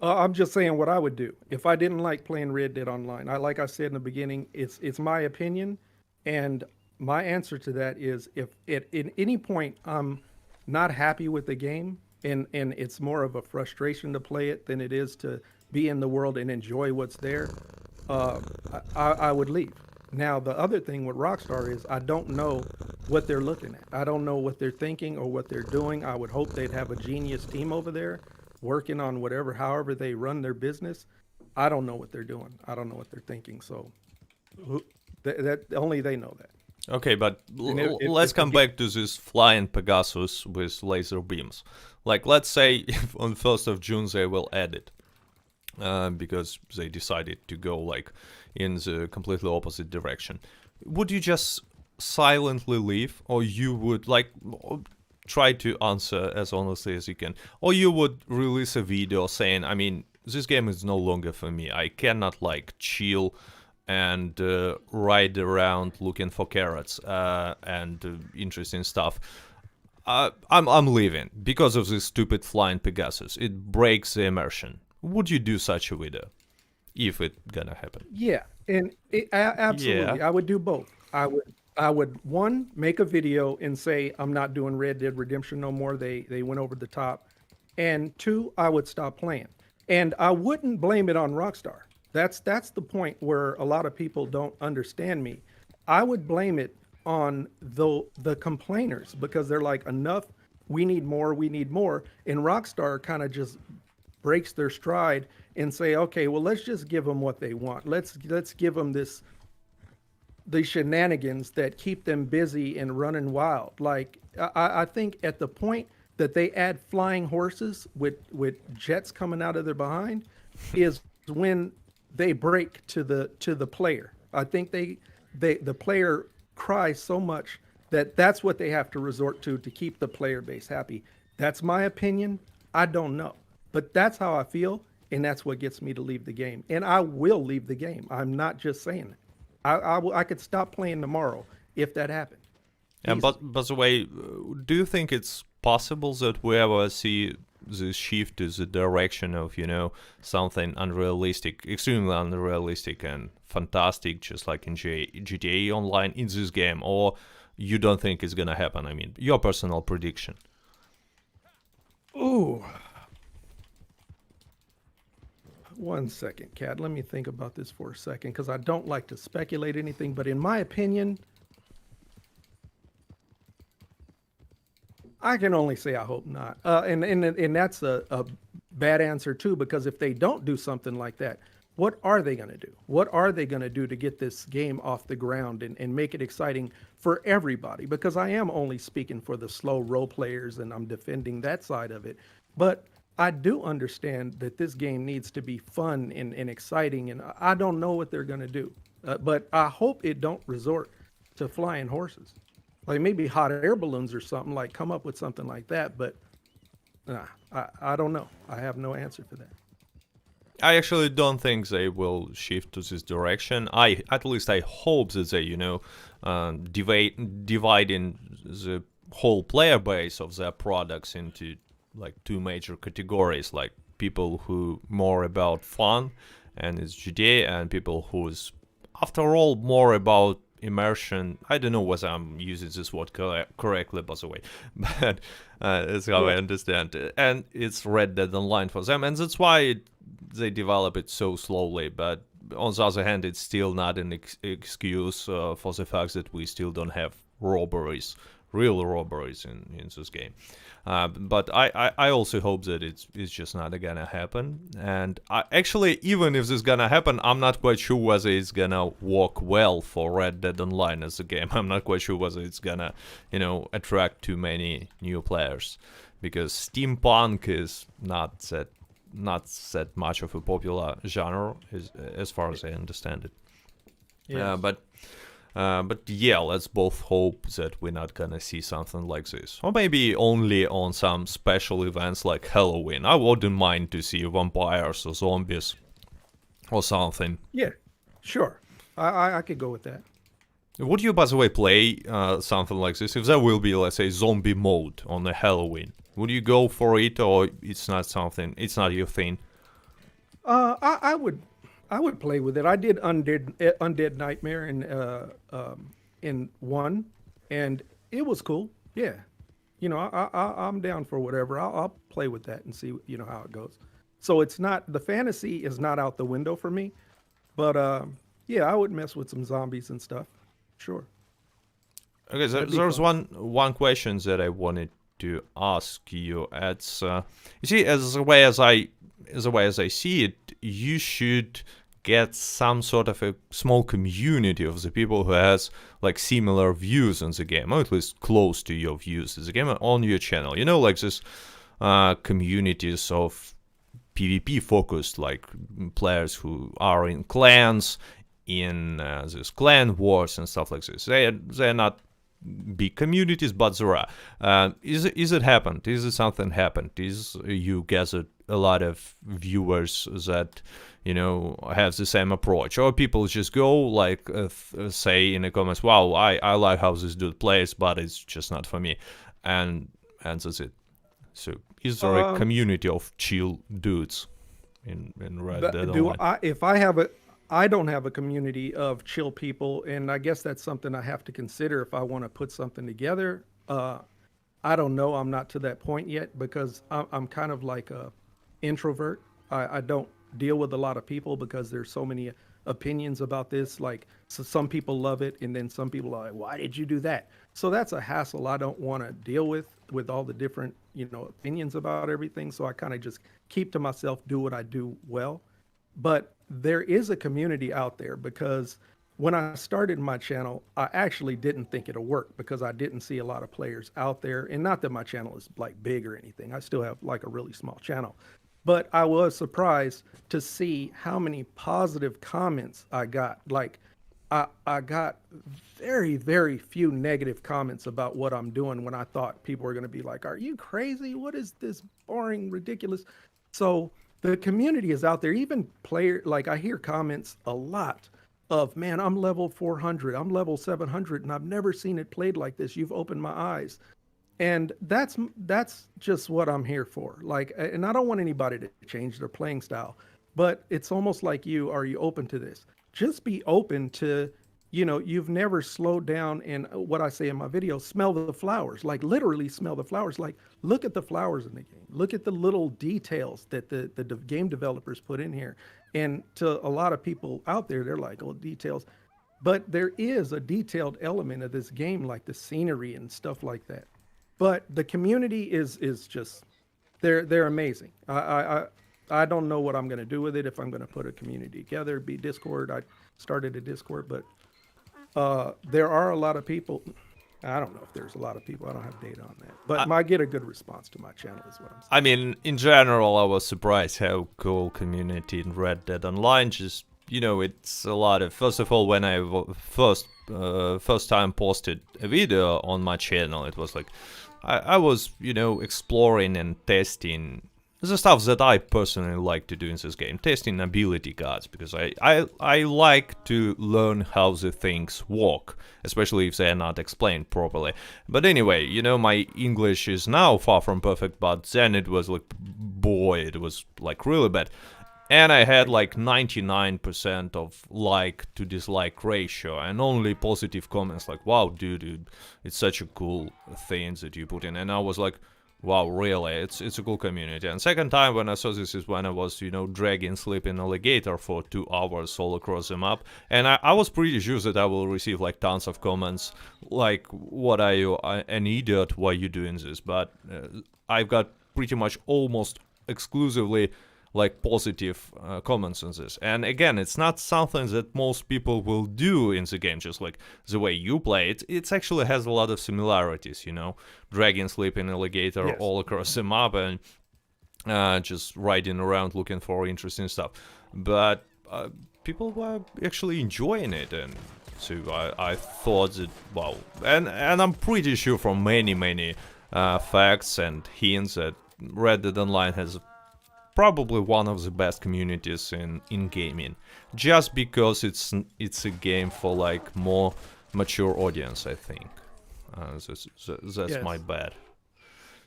I'm just saying what I would do if I didn't like playing Red Dead Online. Like I said in the beginning, it's my opinion, and my answer to that is if at any point I'm not happy with the game, and it's more of a frustration to play it than it is to be in the world and enjoy what's there, I would leave. Now the other thing with Rockstar is I don't know what they're looking at. I don't know what they're thinking or what they're doing. I would hope they'd have a genius team over there working on however they run their business. I don't know what they're doing. I don't know what they're thinking. So that only they know that. Okay, but let's if come it back to this flying Pegasus with laser beams. Like, let's say if on 1st of June they will add it, because they decided to go like in the completely opposite direction. Would you just silently leave, or you would like try to answer as honestly as you can, or you would release a video saying, this game is no longer for me. I cannot like chill and ride around looking for carrots and interesting stuff. I'm leaving because of this stupid flying Pegasus. It breaks the immersion. Would you do such a video if it gonna happen? Yeah, and Yeah. absolutely, I would do both. I would one make a video and say I'm not doing Red Dead Redemption no more. They went over the top, and two, I would stop playing, and I wouldn't blame it on Rockstar. That's the point where a lot of people don't understand me. I would blame it on the complainers because they're like enough. We need more. We need more. And Rockstar kind of just breaks their stride and say, okay, well, let's just give them what they want. Let's give them the shenanigans that keep them busy and running wild. Like I think at the point that they add flying horses with jets coming out of their behind is when they break to the player. I think the player cries so much that that's what they have to resort to keep the player base happy. That's my opinion. I don't know, but that's how I feel, and that's what gets me to leave the game. And I will leave the game. I'm not just saying it. I could stop playing tomorrow if that happened. And Easy. but by the way, do you think it's possible that we ever see this shift to the direction of something unrealistic, extremely unrealistic and fantastic, just like in GTA Online in this game, or you don't think it's gonna happen? I mean, your personal prediction. Ooh, one second, Kat. Let me think about this for a second because I don't like to speculate anything. But in my opinion, I can only say I hope not. And that's a bad answer too, because if they don't do something like that, what are they going to do? What are they going to do to get this game off the ground and make it exciting for everybody? Because I am only speaking for the slow role players and I'm defending that side of it. But I do understand that this game needs to be fun and exciting, and I don't know what they're going to do. But I hope it don't resort to flying horses. Like maybe hot air balloons or something, like come up with something like that. But I don't know. I have no answer for that. I actually don't think they will shift to this direction. At least I hope that they, dividing the whole player base of their products into like two major categories, like people who more about fun and it's GTA, and people who's after all more about immersion. I don't know whether I'm using this word correctly, by the way, but that's how I Yeah. understand it. And it's Red Dead Online for them, and that's why they develop it so slowly. But on the other hand, it's still not an excuse for the fact that we still don't have robberies, real robberies in this game. But I also hope that it's just not gonna happen. And actually, even if this gonna happen, I'm not quite sure whether it's gonna work well for Red Dead Online as a game. I'm not quite sure whether it's gonna, attract too many new players, because steampunk is not that much of a popular genre as far as I understand it. Yes. But yeah, let's both hope that we're not gonna see something like this. Or maybe only on some special events like Halloween. I wouldn't mind to see vampires or zombies or something. Yeah. Sure. I could go with that. Would you, by the way, play something like this? If there will be, let's say, zombie mode on the Halloween, would you go for it, or it's not your thing? I would play with it. I did Undead Nightmare in one, and it was cool. Yeah, I'm down for whatever. I'll play with that and see how it goes. So it's not, the fantasy is not out the window for me, but yeah, I would mess with some zombies and stuff. Sure, Okay, that'd be there's fun. one question that I wanted to ask you. It's you see, as the way as I see it, you should get some sort of a small community of the people who has like similar views on the game, or at least close to your views in the game on your channel. Like this communities of PvP focused, like players who are in clans, in this clan wars and stuff like this. They're not big communities, but there are. Is it happened? Is it something happened? Is you gathered a lot of viewers that have the same approach, or people just go like say in the comments, "Wow, I like how this dude plays, but it's just not for me." and that's it. So is there a community of chill dudes in Red Dead Online? I don't have a community of chill people, and I guess that's something I have to consider if I want to put something together. I don't know. I'm not to that point yet because I'm kind of like a introvert. I don't deal with a lot of people because there's so many opinions about this. Like, so some people love it, and then some people are like, "Why did you do that?" So that's a hassle I don't want to deal with all the different opinions about everything. So I kind of just keep to myself, do what I do well. But there is a community out there because when I started my channel, I actually didn't think it'll work because I didn't see a lot of players out there. And not that my channel is like big or anything. I still have like a really small channel. But I was surprised to see how many positive comments I got. Like I got very, very few negative comments about what I'm doing when I thought people were going to be like, "Are you crazy? What is this boring, ridiculous?" So the community is out there. Even like I hear comments a lot of, "Man, I'm level 400, I'm level 700, and I've never seen it played like this. You've opened my eyes." And that's just what I'm here for. Like, and I don't want anybody to change their playing style, but it's almost like are you open to this? Just be open to, you've never slowed down and what I say in my video, smell the flowers, like literally smell the flowers. Like, look at the flowers in the game. Look at the little details that the game developers put in here. And to a lot of people out there, they're like, "Oh, details." But there is a detailed element of this game, like the scenery and stuff like that. But the community is just, they're amazing. I don't know what I'm going to do with it, if I'm going to put a community together, be Discord. I started a Discord, but there are a lot of people. I don't know if there's a lot of people. I don't have data on that. But I get a good response to my channel is what I'm saying. I mean, in general, I was surprised how cool community in Red Dead Online. Just, it's a lot of... First of all, when I first time posted a video on my channel, it was like... I was, exploring and testing the stuff that I personally like to do in this game, testing ability cards, because I like to learn how the things work, especially if they're not explained properly. But anyway, my English is now far from perfect, but then it was like, boy, it was like really bad. And I had like 99% of like to dislike ratio and only positive comments like, "Wow, dude, it's such a cool thing that you put in." And I was like, wow, really, it's a cool community. And second time when I saw this is when I was, dragging sleeping alligator for 2 hours all across the map. And I was pretty sure that I will receive like tons of comments like, "What are you, an idiot, why are you doing this?" But I've got pretty much almost exclusively like positive comments on this. And again, it's not something that most people will do in the game, just like the way you play it. It actually has a lot of similarities, dragging sleeping alligator Yes. all across the map and just riding around looking for interesting stuff. But people were actually enjoying it, and so I thought that, wow. And I'm pretty sure from many facts and hints that Red Dead Online has probably one of the best communities in gaming, just because it's a game for like more mature audience, I think. That's my bet.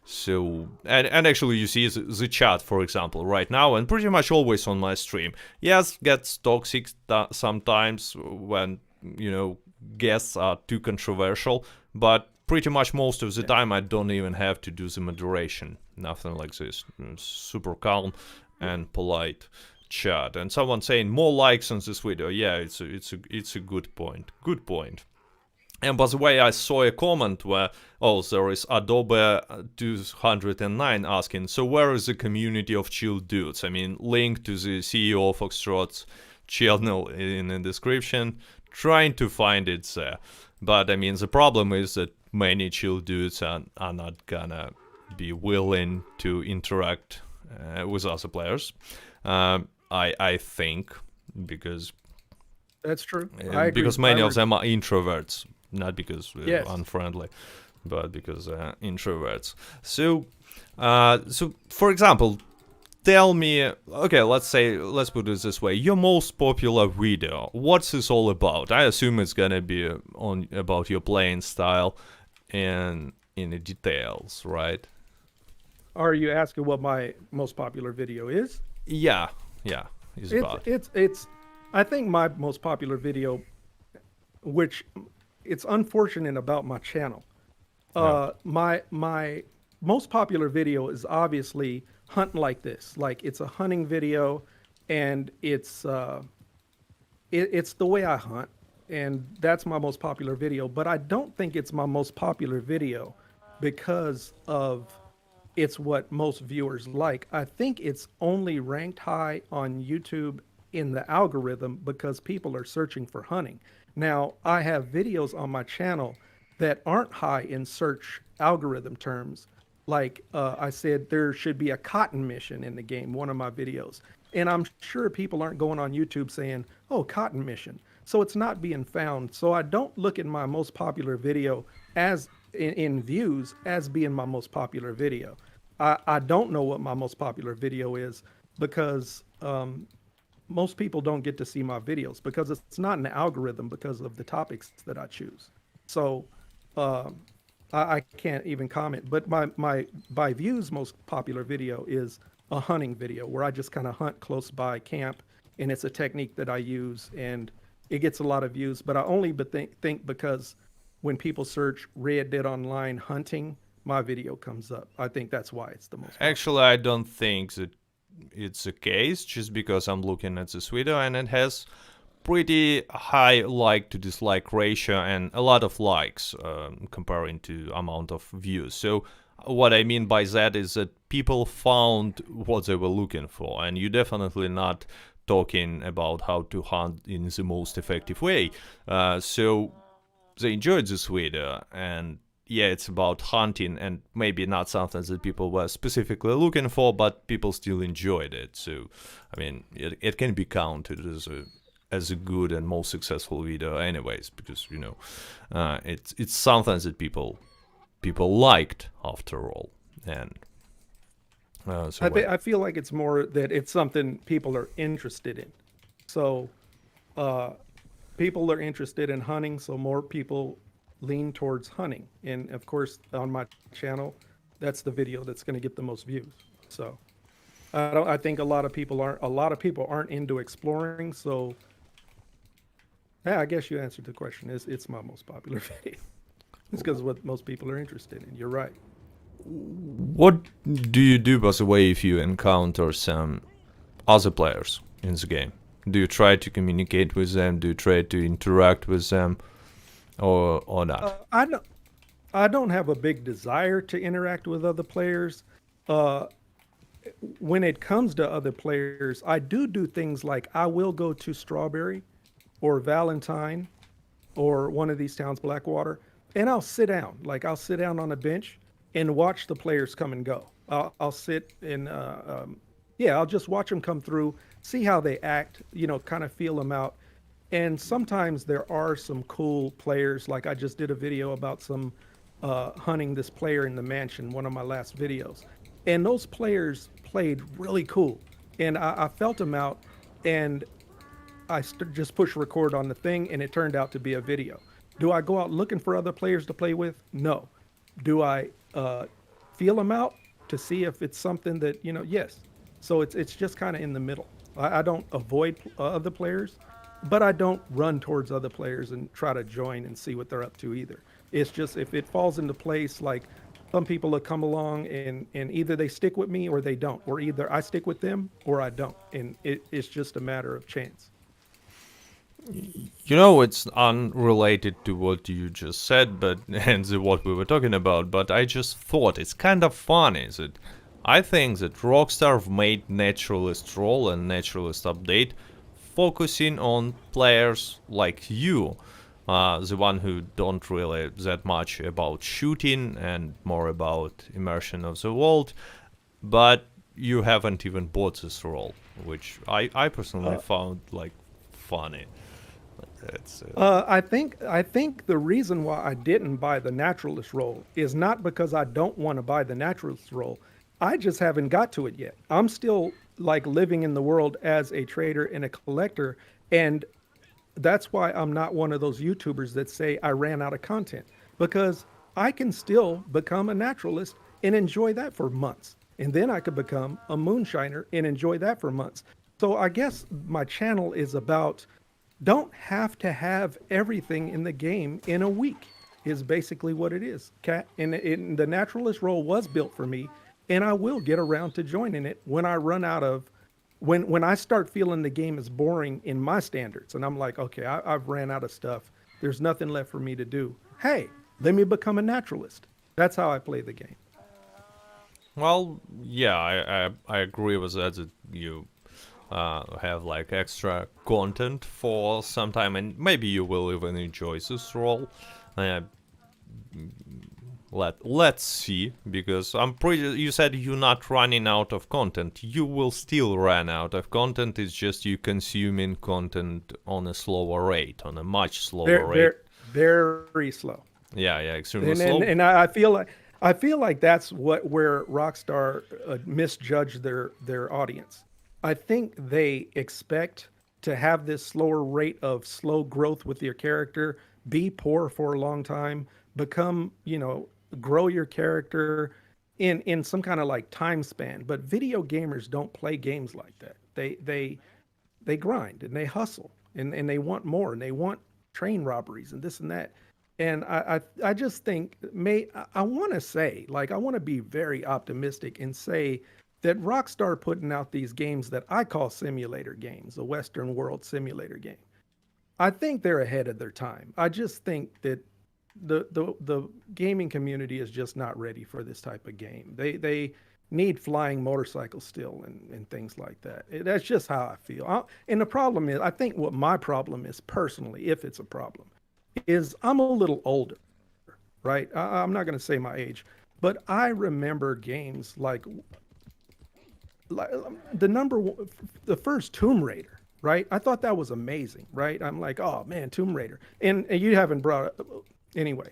So and actually you see the chat, for example, right now and pretty much always on my stream, yes, gets toxic sometimes when guests are too controversial, but pretty much most of the time I don't even have to do the moderation. Nothing like this. It's super calm and polite chat. And someone saying more likes on this video. Yeah, it's a good point. Good point. And by the way, I saw a comment where there is Adobe 209 asking, "So where is the community of chill dudes?" I mean, link to the CEOFoxtrot's channel in the description. Trying to find it there. But I mean, the problem is that many chill dudes are not gonna be willing to interact with other players. I think because That's true. I agree. because many of them are introverts, not because Yes. unfriendly, but because introverts. So for example, tell me, okay, let's put it this way, your most popular video, what's this all about? I assume it's gonna be about your playing style, and any details, right? Are you asking what my most popular video is? Yeah, yeah, is about. It's I think my most popular video, which it's unfortunate about my channel. Yeah. My most popular video is obviously hunting like this. Like it's a hunting video, and it's the way I hunt, and that's my most popular video. But I don't think it's my most popular video because of it's what most viewers like. I think it's only ranked high on YouTube in the algorithm because people are searching for hunting. Now, I have videos on my channel that aren't high in search algorithm terms. Like I said, there should be a cotton mission in the game, one of my videos. And I'm sure people aren't going on YouTube saying, oh, cotton mission. So it's not being found. So I don't look at my most popular video as in views as being my most popular video. I don't know what my most popular video is because most people don't get to see my videos because it's not an algorithm because of the topics that I choose. So I can't even comment. But my by views most popular video is a hunting video where I just kind of hunt close by camp, and it's a technique that I use, and it gets a lot of views. But I only think because when people search Red Dead Online hunting, my video comes up. I think that's why it's the most popular. Actually, I don't think that it's a case, just because I'm looking at this video and it has pretty high like to dislike ratio and a lot of likes comparing to amount of views. So what I mean by that is that people found what they were looking for, and you're definitely not talking about how to hunt in the most effective way. So they enjoyed this video, and yeah, it's about hunting and maybe not something that people were specifically looking for, but people still enjoyed it. So, I mean, it can be counted as a good and most successful video, anyways, because it's something that people liked after all, and I feel like it's more that it's something people are interested in. So people are interested in hunting, so more people lean towards hunting. And of course, on my channel, that's the video that's going to get the most views. So I think a lot of people aren't into exploring. So yeah, I guess you answered the question. It's my most popular video. It's because what most people are interested in. You're right. What do you do, by the way, if you encounter some other players in the game? Do you try to communicate with them? Do you try to interact with them, or not? I don't have a big desire to interact with other players. Uh, when it comes to other players, I do things like I will go to Strawberry or Valentine or one of these towns, Blackwater, and I'll sit down. Like I'll sit down on a bench and watch the players come and go. I'll sit and yeah, I'll just watch them come through, see how they act, kind of feel them out. And sometimes there are some cool players. Like I just did a video about some hunting this player in the mansion, one of my last videos. And those players played really cool. And I felt them out, and just pushed record on the thing, and it turned out to be a video. Do I go out looking for other players to play with? No. Do I feel them out to see if it's something that, yes. So it's just kind of in the middle. I don't avoid other players, but I don't run towards other players and try to join and see what they're up to either. It's just if it falls into place, like some people will come along and either they stick with me or they don't, or either I stick with them or I don't. And it's just a matter of chance. It's unrelated to what you just said, but and what we were talking about. But I just thought it's kind of funny that I think that Rockstar made Naturalist role and Naturalist update focusing on players like you, the one who don't really that much about shooting and more about immersion of the world, but you haven't even bought this role, which I personally found like funny. I think the reason why I didn't buy the naturalist role is not because I don't want to buy the naturalist role. I just haven't got to it yet. I'm still like living in the world as a trader and a collector, and that's why I'm not one of those YouTubers that say I ran out of content, because I can still become a naturalist and enjoy that for months. And then I could become a moonshiner and enjoy that for months. So I guess my channel is about don't have to have everything in the game in a week is basically what it is. And the naturalist role was built for me, and I will get around to joining it when I run out of when I start feeling the game is boring in my standards, and I'm like, okay, I've ran out of stuff. There's nothing left for me to do. Hey, let me become a naturalist. That's how I play the game. Well, yeah, I agree with that. That you have like extra content for some time, and maybe you will even enjoy this role. Uh, let's see, because I'm pretty. You said you're not running out of content. You will still run out of content. It's just you consuming content on a slower rate, on a much slower rate. Very slow. Yeah, extremely And slow. and I feel like that's where Rockstar misjudged their audience. I think they expect to have this slower rate of slow growth with your character, be poor for a long time, become, grow your character in some kind of like time span. But video gamers don't play games like that. They grind and they hustle and they want more and they want train robberies and this and that. And I just think I want to say, like, I want to be very optimistic and say that Rockstar putting out these games that I call simulator games, a Western world simulator game, I think they're ahead of their time. I just think that the gaming community is just not ready for this type of game. They need flying motorcycles still and things like that. That's just how I feel. And the problem is, I think what my problem is personally, if it's a problem, is I'm a little older, right? I'm not going to say my age, but I remember games like the first Tomb Raider, right? I thought that was amazing, right? I'm like, oh man, Tomb Raider. And you haven't brought up, anyway.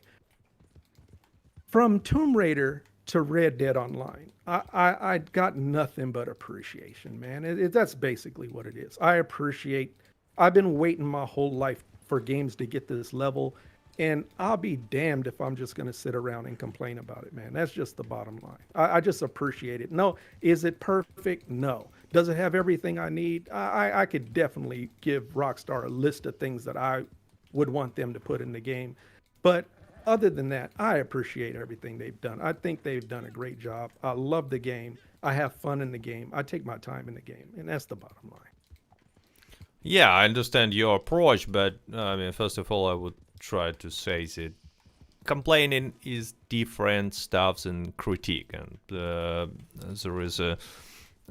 From Tomb Raider to Red Dead Online, I got nothing but appreciation, man. That's basically what it is. I've been waiting my whole life for games to get to this level, and I'll be damned if I'm just going to sit around and complain about it, man. That's just the bottom line. I just appreciate it. No, is it perfect? No. Does it have everything I need? I could definitely give Rockstar a list of things that I would want them to put in the game. But other than that, I appreciate everything they've done. I think they've done a great job. I love the game. I have fun in the game. I take my time in the game, and that's the bottom line. Yeah, I understand your approach, but I mean, first of all, I would try to say that complaining is different stuff than critique, and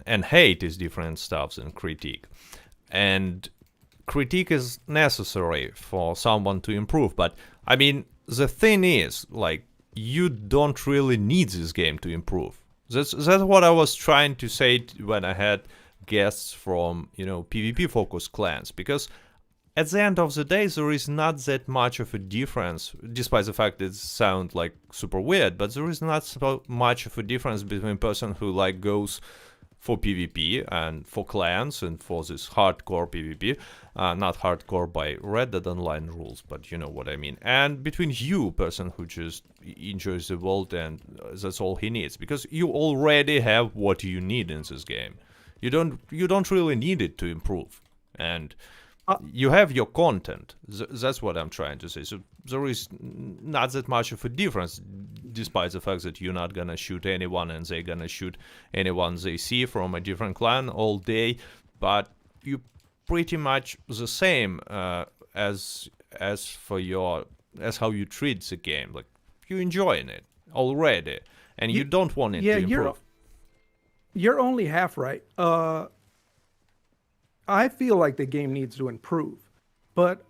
and hate is different stuff than critique, and critique is necessary for someone to improve. But I mean, the thing is, like, you don't really need this game to improve. That's what I was trying to say when I had guests from PvP focused clans, because at the end of the day there is not that much of a difference, despite the fact that it sounds like super weird, but there is not so much of a difference between a person who like goes for PvP and for clans and for this hardcore PvP, not hardcore by Red Dead Online rules, but you know what I mean, and between you, person who just enjoys the world and that's all he needs, because you already have what you need in this game. You don't really need it to improve, and you have your content. That's what I'm trying to say. So there is not that much of a difference, despite the fact that you're not gonna shoot anyone and they're gonna shoot anyone they see from a different clan all day. But you pretty much the same as how you treat the game. Like, you're enjoying it already, and you don't want it to improve. You're only half right. I feel like the game needs to improve, but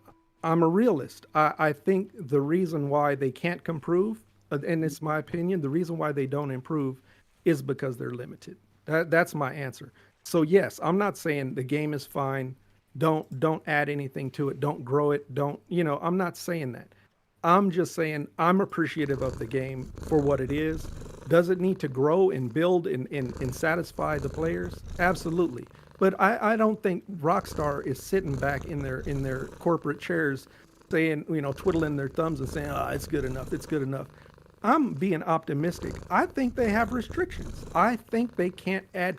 I'm a realist. I think the reason why they can't improve, and it's my opinion, the reason why they don't improve is because they're limited. That's my answer. So yes, I'm not saying the game is fine. Don't add anything to it. Don't grow it. I'm not saying that. I'm just saying I'm appreciative of the game for what it is. Does it need to grow and build and satisfy the players? Absolutely. But I don't think Rockstar is sitting back in their corporate chairs saying, twiddling their thumbs and saying, it's good enough, it's good enough. I'm being optimistic. I think they have restrictions. I think they can't add.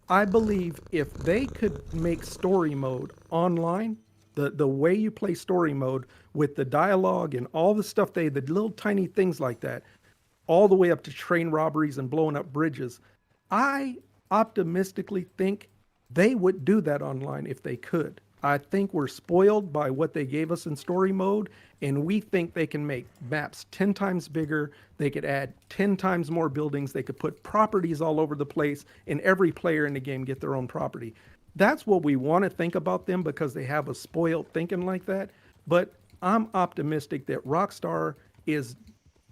I believe if they could make story mode online, the way you play story mode with the dialogue and all the stuff the little tiny things like that, all the way up to train robberies and blowing up bridges, I optimistically think they would do that online if they could. I think we're spoiled by what they gave us in story mode, and we think they can make maps 10 times bigger. They could add 10 times more buildings. They could put properties all over the place, and every player in the game get their own property. That's what we want to think about them because they have a spoiled thinking like that. But I'm optimistic that Rockstar is,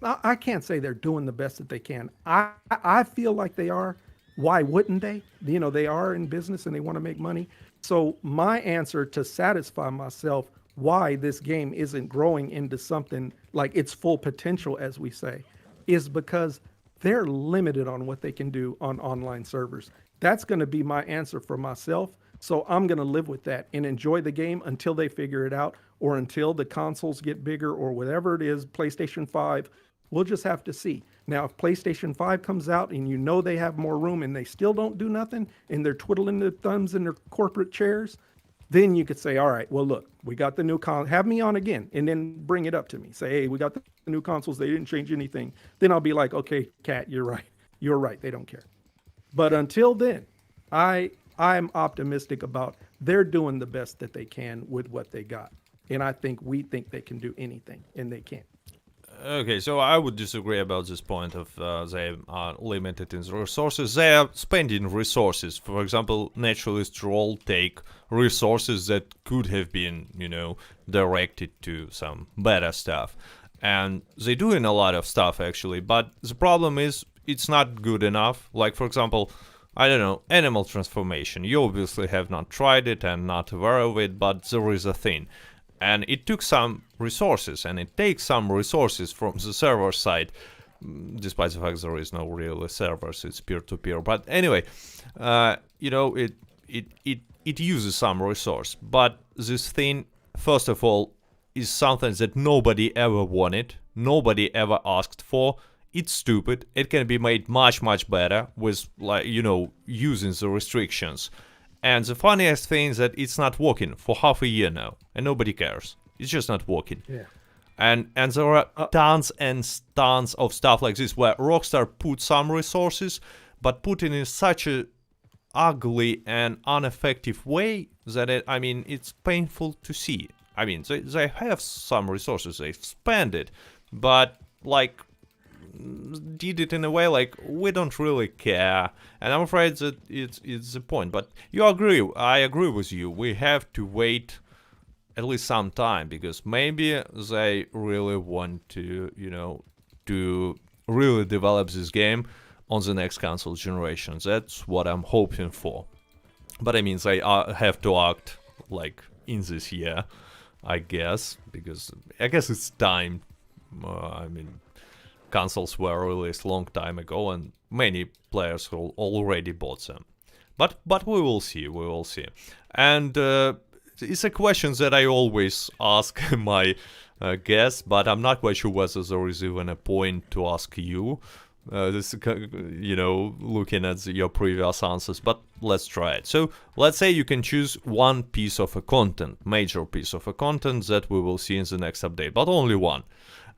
I can't say they're doing the best that they can. I feel like they are. Why wouldn't they? You know, they are in business and they want to make money. So my answer to satisfy myself why this game isn't growing into something like its full potential, as we say, is because they're limited on what they can do on online servers. That's going to be my answer for myself. So I'm going to live with that and enjoy the game until they figure it out or until the consoles get bigger or whatever it is, PlayStation 5. We'll just have to see. Now, if PlayStation 5 comes out and you know they have more room and they still don't do nothing and they're twiddling their thumbs in their corporate chairs, then you could say, all right, well, look, we got the new have me on again and then bring it up to me. Say, hey, we got the new consoles. They didn't change anything. Then I'll be like, okay, Kat, you're right. You're right. They don't care. But until then, I'm optimistic about they're doing the best that they can with what they got. And I think we think they can do anything, and they can't. Okay, so I would disagree about this point of they are limited in resources. They are spending resources. For examul, naturalists all take resources that could have been, directed to some better stuff. And they're doing a lot of stuff, actually. But the problem is, it's not good enough. Like, for example, I don't know, animal transformation. You obviously have not tried it and not aware of it, but there is a thing. And it took some resources, and it takes some resources from the server side, despite the fact there is no real servers, it's peer-to-peer. But anyway, it uses some resource. But this thing, first of all, is something that nobody ever wanted, nobody ever asked for. It's stupid. It can be made much, much better with, using the restrictions. And the funniest thing is that it's not working for half a year now, and nobody cares. It's just not working. Yeah. And there are tons and tons of stuff like this where Rockstar put some resources, but put it in such a ugly and ineffective way that it's painful to see. I mean, they have some resources, they spend it, but did it in a way like we don't really care, and I'm afraid that it's the point. But I agree with you. We have to wait at least some time because maybe they really want to to really develop this game on the next console generation. That's what I'm hoping for. But they have to act like in this year, I guess, because I guess it's time. Consoles were released long time ago, and many players already bought them. But we will see. And it's a question that I always ask my guests, but I'm not quite sure whether there is even a point to ask you. Looking at your previous answers, but let's try it. So let's say you can choose one piece of a content, major piece of a content that we will see in the next update, but only one.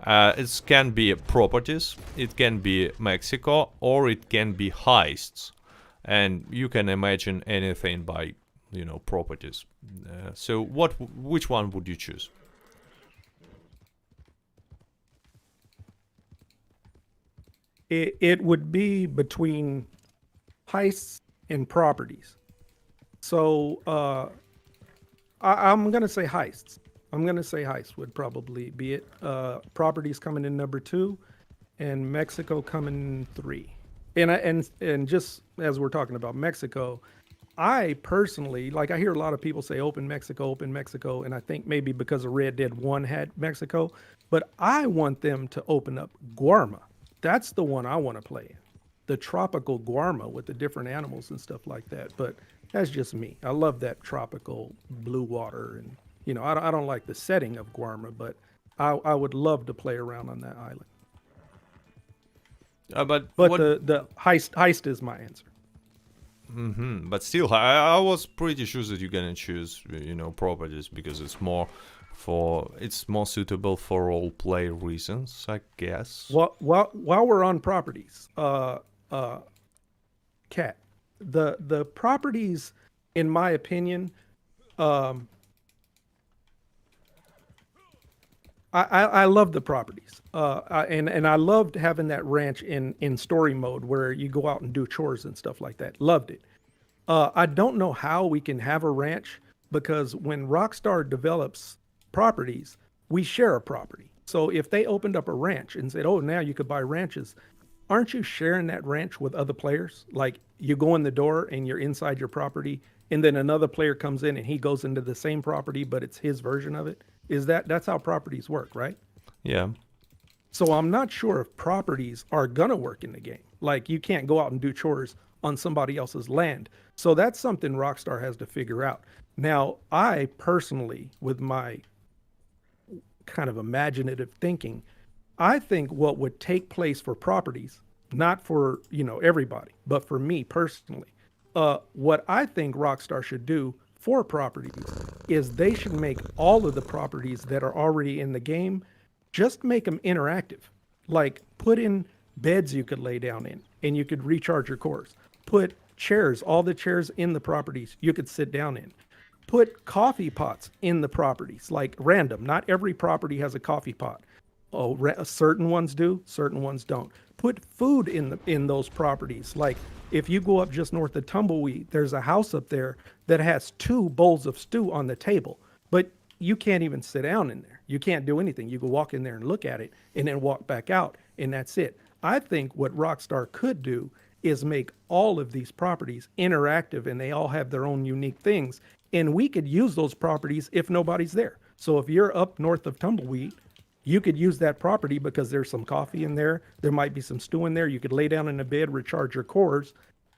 It can be properties, it can be Mexico, or it can be heists. And you can imagine anything by, properties. So which one would you choose? It would be between heists and properties. So I'm going to say heists. Heists would probably be it. Properties coming in number 2, and Mexico coming in 3. And just as we're talking about Mexico, I personally, I hear a lot of people say open Mexico, and I think maybe because of Red Dead 1 had Mexico, but I want them to open up Guarma. That's the one I want to play in. The tropical Guarma with the different animals and stuff like that. But that's just me. I love that tropical blue water, and I don't like the setting of Guarma, but I would love to play around on that island. But But what? the heist is my answer. But still, I was pretty sure that you're gonna choose, properties because it's more suitable for role play reasons, I guess. While we're on properties, Cat, the properties, in my opinion, um, I love the properties, and I loved having that ranch in story mode where you go out and do chores and stuff like that. Loved it. I don't know how we can have a ranch because when Rockstar develops properties, we share a property. So if they opened up a ranch and said, "Oh, now you could buy ranches," aren't you sharing that ranch with other players? Like you go in the door and you're inside your property, and then another player comes in and he goes into the same property, but it's his version of it. That's how properties work, right? Yeah. So I'm not sure if properties are gonna work in the game. Like you can't go out and do chores on somebody else's land. So that's something Rockstar has to figure out. Now, I personally, with my kind of imaginative thinking, I think what would take place for properties, not for, everybody, but for me personally, what I think Rockstar should do for properties is they should make all of the properties that are already in the game, just make them interactive. Like put in beds you could lay down in and you could recharge your cores. Put chairs, all the chairs in the properties you could sit down in. Put coffee pots in the properties, like random. Not every property has a coffee pot. Oh, certain ones do, certain ones don't. Put food in those properties. Like if you go up just north of Tumbleweed, there's a house up there that has 2 bowls of stew on the table, but you can't even sit down in there. You can't do anything. You can walk in there and look at it and then walk back out, and that's it. I think what Rockstar could do is make all of these properties interactive and they all have their own unique things. And we could use those properties if nobody's there. So if you're up north of Tumbleweed, you could use that property because there's some coffee in there. There might be some stew in there. You could lay down in a bed, recharge your cores.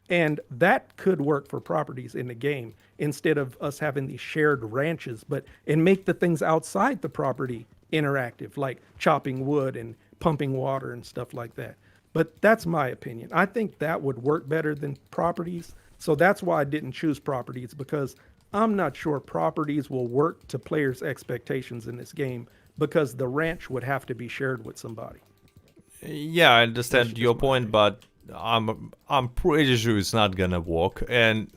And that could work for properties in the game instead of us having these shared ranches, and make the things outside the property interactive, like chopping wood and pumping water and stuff like that. But that's my opinion. I think that would work better than properties. So that's why I didn't choose properties, because I'm not sure properties will work to players' expectations in this game because the ranch would have to be shared with somebody. Yeah, I That's understand your just my point, opinion. but I'm pretty sure it's not gonna work. And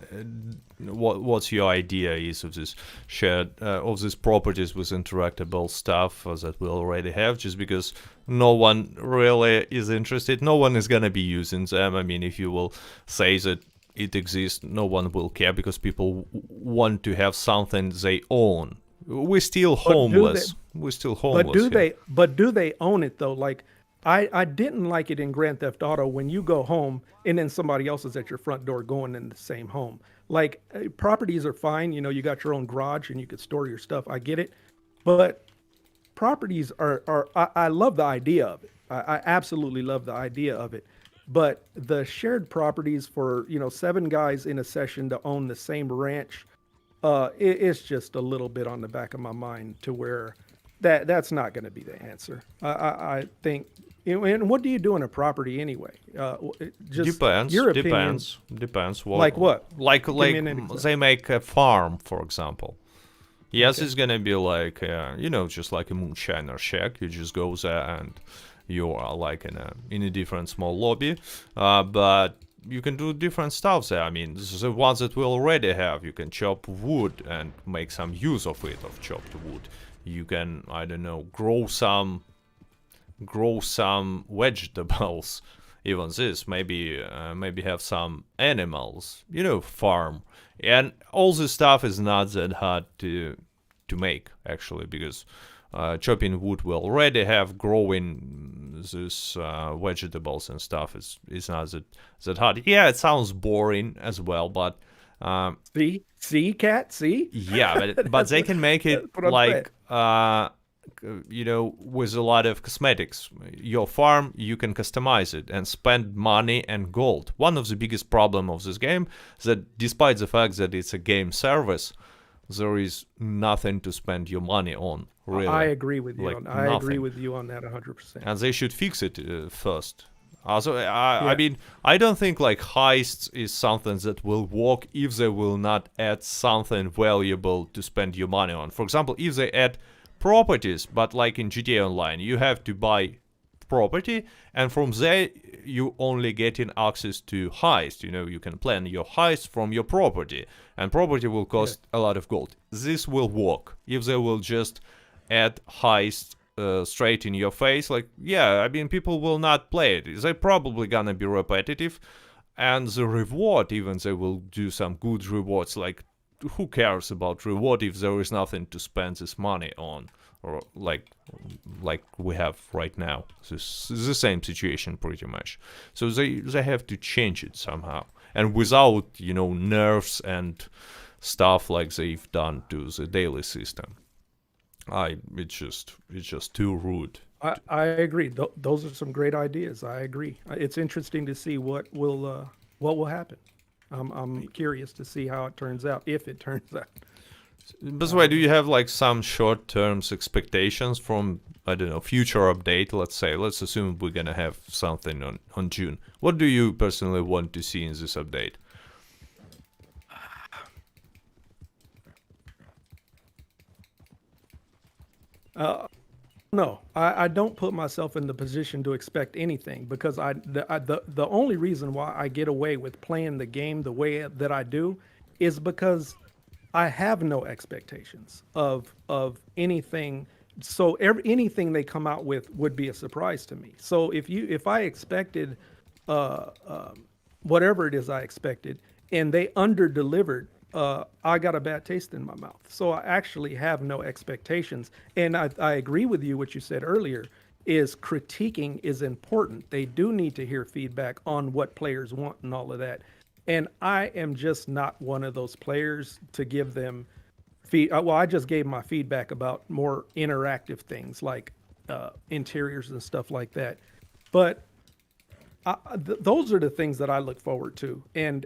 what's your idea is of this shared of these properties with interactable stuff that we already have? Just because no one really is interested, no one is gonna be using them. I mean, if you will say that it exists, no one will care because people want to have something they own. We're still But do they? homeless. We're still But homeless do here. they? But do they own it though? Like, I didn't like it in Grand Theft Auto when you go home and then somebody else is at your front door going in the same home. Like, properties are fine. You got your own garage and you could store your stuff. I get it, but properties are I love the idea of it. I absolutely love the idea of it. But the shared properties for 7 guys in a session to own the same ranch, it's just a little bit on the back of my mind to where that's not going to be the answer. I think. And what do you do in a property anyway? Just Depends. your opinion. Depends. Like what? Like Give me an example. they make a farm, for example. Yes, Okay. it's gonna be like just like a moonshiner shack. You just go there and you are like in a different small lobby. But you can do different stuff there. I mean, the ones that we already have, you can chop wood and make some use of it, of chopped wood. You can, I don't know, grow some vegetables. Even this, maybe have some animals, farm. And all this stuff is not that hard to make, actually, because chopping wood we already have. Growing these vegetables and stuff is not that hard. Yeah, it sounds boring as well, but See, cat, see. yeah, but That's they can make that's it what I'm saying. like with a lot of cosmetics. Your farm, you can customize it and spend money and gold. One of the biggest problem of this game is that despite the fact that it's a game service, there is nothing to spend your money on, really. I agree with you Like on. I agree nothing. with you on that 100%. And they should fix it first. I mean, I don't think like heists is something that will work if they will not add something valuable to spend your money on. For example, if they add properties, but like in GTA Online, you have to buy property, and from there you only getting access to heist. You know, you can plan your heist from your property, and property will cost a lot of gold. This will work if they will just add heist straight in your face. Like, yeah, I mean, people will not play it. They're probably gonna be repetitive, and the reward, even they will do some good rewards. Like, who cares about reward if there is nothing to spend this money on? Or like we have right now. This is the same situation pretty much. So they have to change it somehow, and without, you know, nerfs and stuff like they've done to the daily system. It's just too rude. I agree. Those are some great ideas. I agree. It's interesting to see what will happen. I'm curious to see how it turns out, if it turns out. By the way, do you have like some short-term expectations from, I don't know, future update? Let's say, let's assume we're gonna have something on June. What do you personally want to see in this update? No, I don't put myself in the position to expect anything, because the only reason why I get away with playing the game the way that I do is because I have no expectations of anything. So anything they come out with would be a surprise to me. So if I expected whatever it is I expected, and they under-delivered, I got a bad taste in my mouth. So I actually have no expectations. And I agree with you, what you said earlier, is critiquing is important. They do need to hear feedback on what players want and all of that. And I am just not one of those players to give them well, I just gave my feedback about more interactive things like interiors and stuff like that. But those are the things that I look forward to, and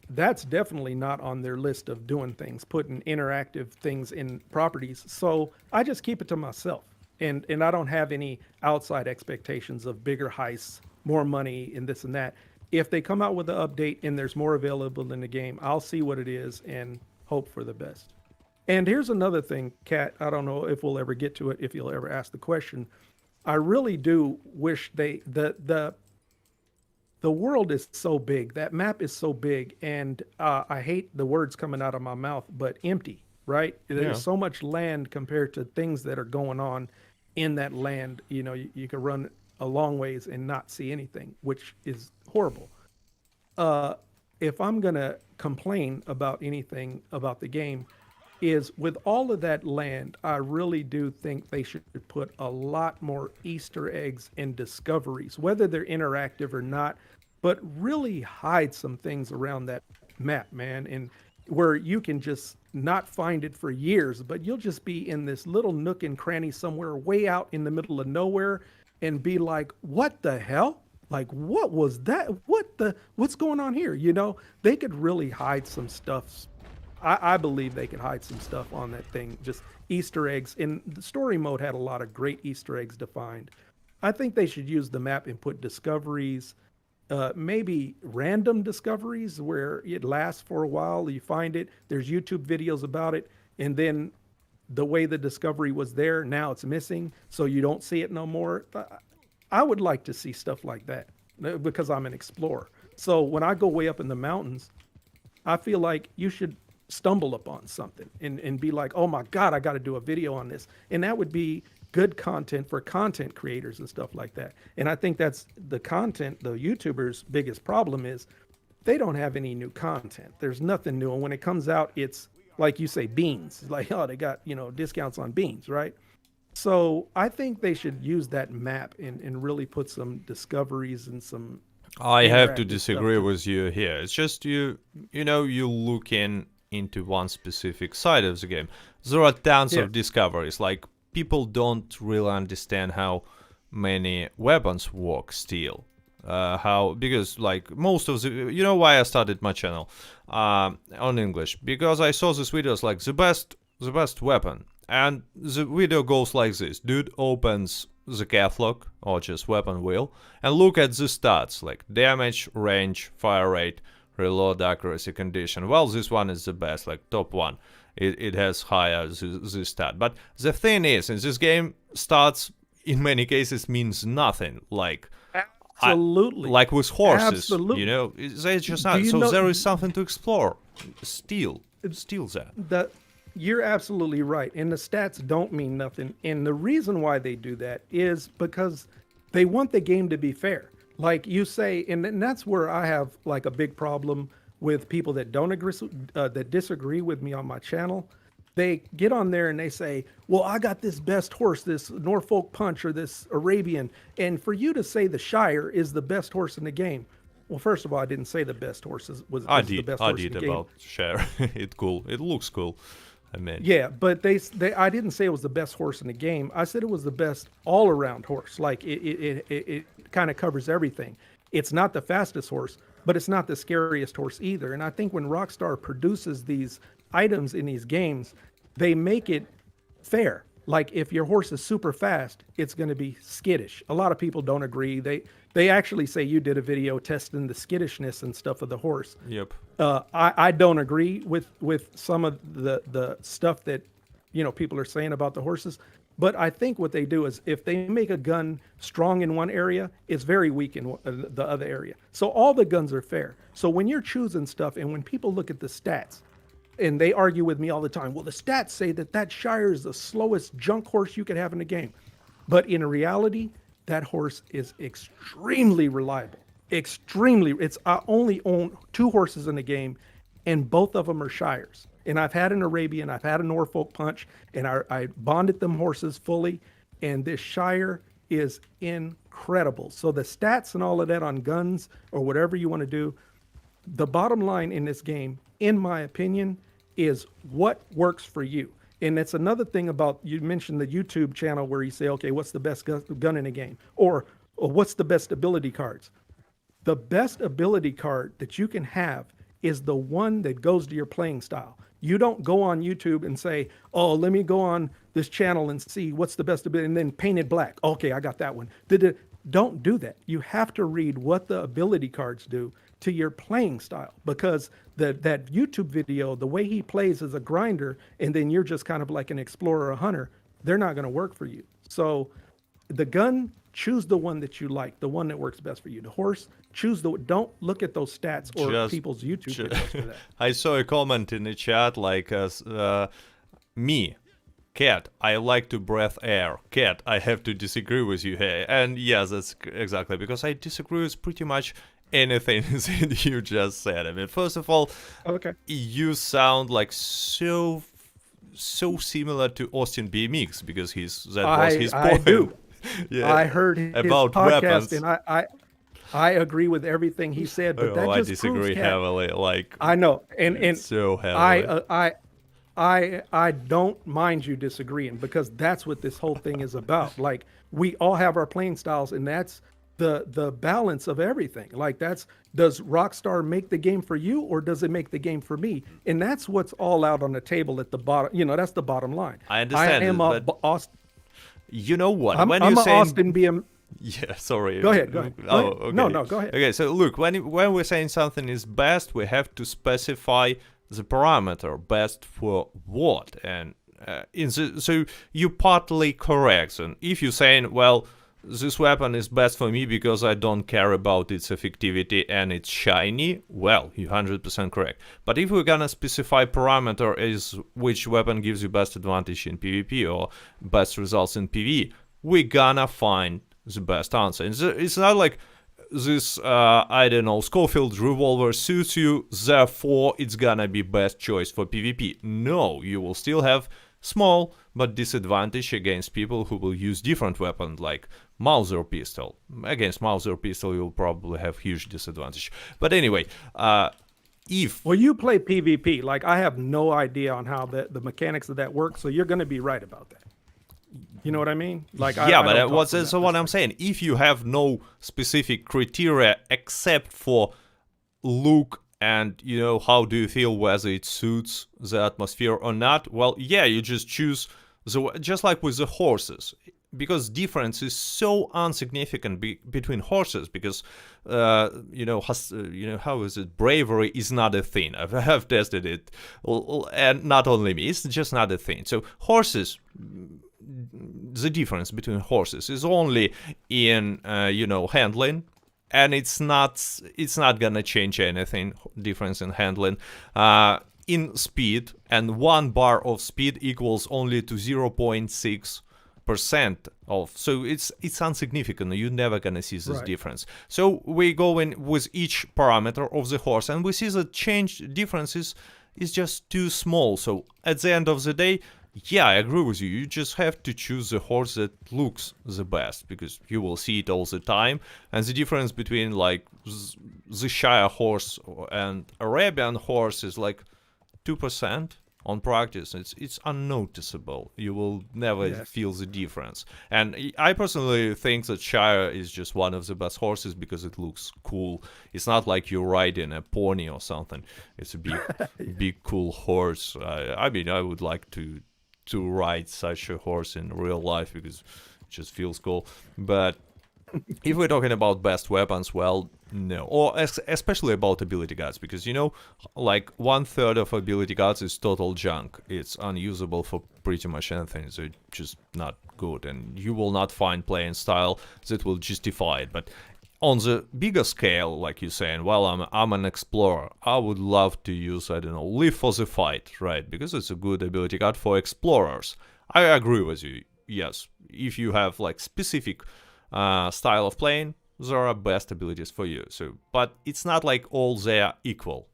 that's definitely not on their list of doing things, putting interactive things in properties. So I just keep it to myself, and I don't have any outside expectations of bigger heists, more money, and this and that. If they come out with an update and there's more available in the game, I'll see what it is and hope for the best. And here's another thing, Kat. I don't know if we'll ever get to it, if you'll ever ask the question. I really do wish the world is so big. That map is so big, and I hate the words coming out of my mouth, but empty, right? There's so much land compared to things that are going on in that land. You know, you can run a long ways and not see anything, which is horrible. If I'm gonna complain about anything about the game, is with all of that land, I really do think they should put a lot more Easter eggs and discoveries, whether they're interactive or not, but really hide some things around that map, man, and where you can just not find it for years, but you'll just be in this little nook and cranny somewhere way out in the middle of nowhere and be like, what the hell? Like, what was that? What's going on here? You know, they could really hide some stuff. I believe they could hide some stuff on that thing, just Easter eggs. And the story mode had a lot of great Easter eggs defined. I think they should use the map and put discoveries, maybe random discoveries where it lasts for a while. You find it, there's YouTube videos about it, and then the way the discovery was there, now it's missing, so you don't see it no more. I would like to see stuff like that because I'm an explorer. So when I go way up in the mountains, I feel like you should stumble upon something and be like, oh my God, I got to do a video on this. And that would be good content for content creators and stuff like that. And I think that's the YouTubers' biggest problem is they don't have any new content. There's nothing new. And when it comes out, it's like you say, beans. It's like, oh, they got, discounts on beans, right? So I think they should use that map and really put some discoveries and some. I have to disagree with you here. It's just you look into one specific side of the game. There are tons of discoveries. Like, people don't really understand how many weapons work still. Because like most of the, why I started my channel on English, because I saw these videos like the best weapon, and the video goes like this: dude opens the catalog or just weapon wheel and look at the stats like damage, range, fire rate, reload accuracy, condition. Well, this one is the best, like top one. It has higher this stat. But the thing is, in this game, stats in many cases means nothing. Like Absolutely. like with horses, Absolutely. you know, they just not. Do you So know- there is something to explore. Still that. You're absolutely right. And the stats don't mean nothing. And the reason why they do that is because they want the game to be fair. Like you say, and that's where I have like a big problem with people that don't agree, that disagree with me on my channel. They get on there and they say, well, I got this best horse, this Norfolk Punch or this Arabian. And for you to say the Shire is the best horse in the game, well, first of all, I didn't say the best horse was the best horse in the game. About share. It cool. It looks cool. I mean, Yeah, but they I didn't say it was the best horse in the game. I said it was the best all around horse. Like it kind of covers everything. It's not the fastest horse, but it's not the scariest horse either. And I think when Rockstar produces these items in these games, they make it fair. Like if your horse is super fast, it's going to be skittish. A lot of people don't agree. They actually say you did a video testing the skittishness and stuff of the horse. yep. I don't agree with some of the stuff that people are saying about the horses, but I think what they do is if they make a gun strong in one area, it's very weak in the other area. So all the guns are fair. So when you're choosing stuff and when people look at the stats, and they argue with me all the time, well, the stats say that Shire is the slowest junk horse you could have in the game. But in reality, that horse is extremely reliable. Extremely. I only own 2 horses in the game, and both of them are Shires. And I've had an Arabian, I've had a Norfolk Punch, and I bonded them horses fully, and this Shire is incredible. So the stats and all of that on guns or whatever you want to do, the bottom line in this game, in my opinion, is what works for you. And that's another thing about, you mentioned the YouTube channel where you say, okay, what's the best gun in the game? Or what's the best ability cards? The best ability card that you can have is the one that goes to your playing style. You don't go on YouTube and say, oh, let me go on this channel and see what's the best ability, and then paint it black. Okay, I got that one. Don't do that. You have to read what the ability cards do to your playing style, because that YouTube video, the way he plays as a grinder, and then you're just kind of like an explorer, a hunter, they're not going to work for you. So the gun, choose the one that you like, the one that works best for you. The horse, don't look at those stats or people's YouTube videos for that. I saw a comment in the chat like, me, Cat, I like to breathe air. Cat, I have to disagree with you here. And yes, that's exactly, because I disagree with pretty much anything that you just said. I mean, first of all, Okay. you sound like so similar to Austin BMX, because that was his point. I do. Yeah, I heard his about podcast, weapons. and I agree with everything he said, but that I just disagree proves, Cat, heavily. Like, I know, and so heavily. I don't mind you disagreeing, because that's what this whole thing is about. Like, we all have our playing styles, and that's the balance of everything. Like, does Rockstar make the game for you, or does it make the game for me? And that's what's all out on the table at the bottom. That's the bottom line. I understand I am this, but Austin. You know what? I'm when an you're saying Austin BM. Yeah, sorry. Go ahead. Oh, okay. No, go ahead. Okay, so look, when we're saying something is best, we have to specify the parameter best for what, and so you're partly correct. And if you're saying, well, this weapon is best for me because I don't care about its effectivity and it's shiny, well, you're 100% correct. But if we're gonna specify parameter is which weapon gives you best advantage in PvP or best results in PvE, we're gonna find the best answer. It's not like this, I don't know, Schofield revolver suits you, therefore it's gonna be best choice for PvP. No, you will still have small but disadvantage against people who will use different weapons like Mauser pistol. Against Mauser pistol you'll probably have huge disadvantage. But anyway, well, you play PvP. Like, I have no idea on how the mechanics of that work, so you're going to be right about that. You know what I mean? Like, yeah, but so what I'm saying, if you have no specific criteria except for look and how do you feel, whether it suits the atmosphere or not, well, yeah, you just choose just like with the horses. because difference is so insignificant between horses, because how is it, bravery is not a thing. I have tested it, and not only me, it's just not a thing. So horses, the difference between horses is only in handling, and it's not gonna change anything. Difference in handling, in speed, and 1 bar of speed equals only to 0.6% of, so it's insignificant. You're never gonna see this difference. So we go in with each parameter of the horse, and we see the change differences is just too small. So at the end of the day, yeah, I agree with you. You just have to choose the horse that looks the best, because you will see it all the time. And the difference between like the Shire horse and Arabian horse is like 2% on practice. It's unnoticeable. You will never feel the difference. And I personally think that Shire is just one of the best horses because it looks cool. It's not like you're riding a pony or something. It's a big cool horse. I mean, I would like to ride such a horse in real life because it just feels cool. But if we're talking about best weapons, well, no. Or especially about ability cards, because like 1/3 of ability cards is total junk. It's unusable for pretty much anything. So it's just not good, and you will not find playing style that will justify it. But on the bigger scale, like you're saying, well, I'm an explorer. I would love to use, I don't know, Live for the Fight, right? Because it's a good ability card for explorers. I agree with you. Yes, if you have like specific style of playing, there are best abilities for you. So, but it's not like all they are equal.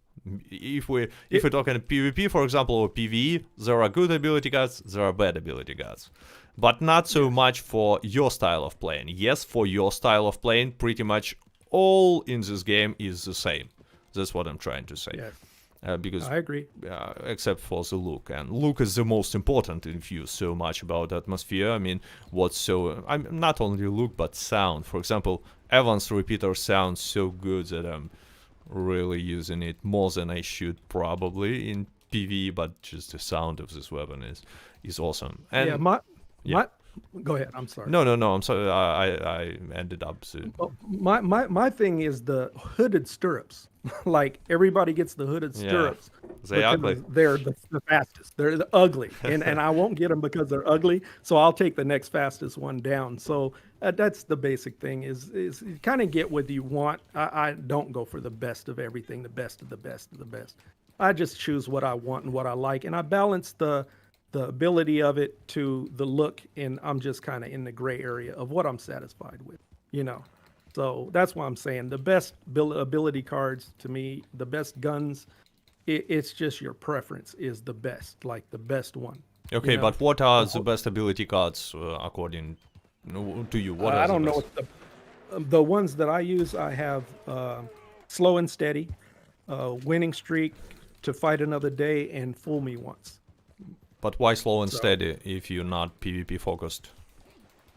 If we're talking PvP, for example, or PvE, there are good ability cards, there are bad ability cards, but not so much for your style of playing. Yes, for your style of playing, pretty much all in this game is the same. That's what I'm trying to say. Yes. Because I agree. Except for the look, and look is the most important if you so much about atmosphere. I mean, I'm not only look but sound. For example, Evan's repeater sounds so good that I'm really using it more than I should probably in PvE, but just the sound of this weapon is awesome. And go ahead. I'm sorry. No. I'm sorry. I ended up. My thing is the hooded stirrups. Like everybody gets the hooded stirrups. They ugly. They're the fastest. They're the ugly, and I won't get them because they're ugly. So I'll take the next fastest one down. So that's the basic thing. Is you kind of get what you want. I don't go for the best of everything, the best of the best of the best. I just choose what I want and what I like, and I balance the ability of it to the look, and I'm just kind of in the gray area of what I'm satisfied with, So that's why I'm saying the best ability cards to me, the best guns, it's just your preference is the best, like the best one. Okay, but what are the best ability cards according to you? What I don't know. The ones that I use, I have Slow and Steady, Winning Streak, To Fight Another Day, and Fool Me Once. But why Slow and Steady if you're not PvP focused?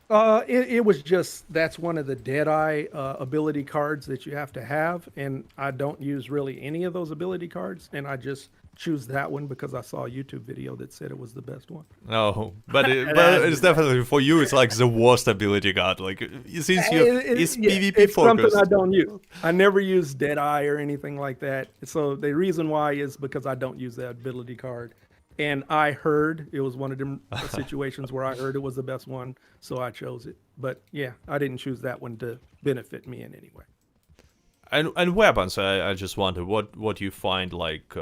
It was just, that's one of the Deadeye ability cards that you have to have, and I don't use really any of those ability cards, and I just choose that one because I saw a YouTube video that said it was the best one. No, but it's definitely for you. It's like the worst ability card. Like since it's PvP focused. Something I don't use. I never use Deadeye or anything like that. So the reason why is because I don't use that ability card. And I heard it was one of them situations where I heard it was the best one, so I chose it. But yeah, I didn't choose that one to benefit me in any way. And weapons, I just wonder what you find like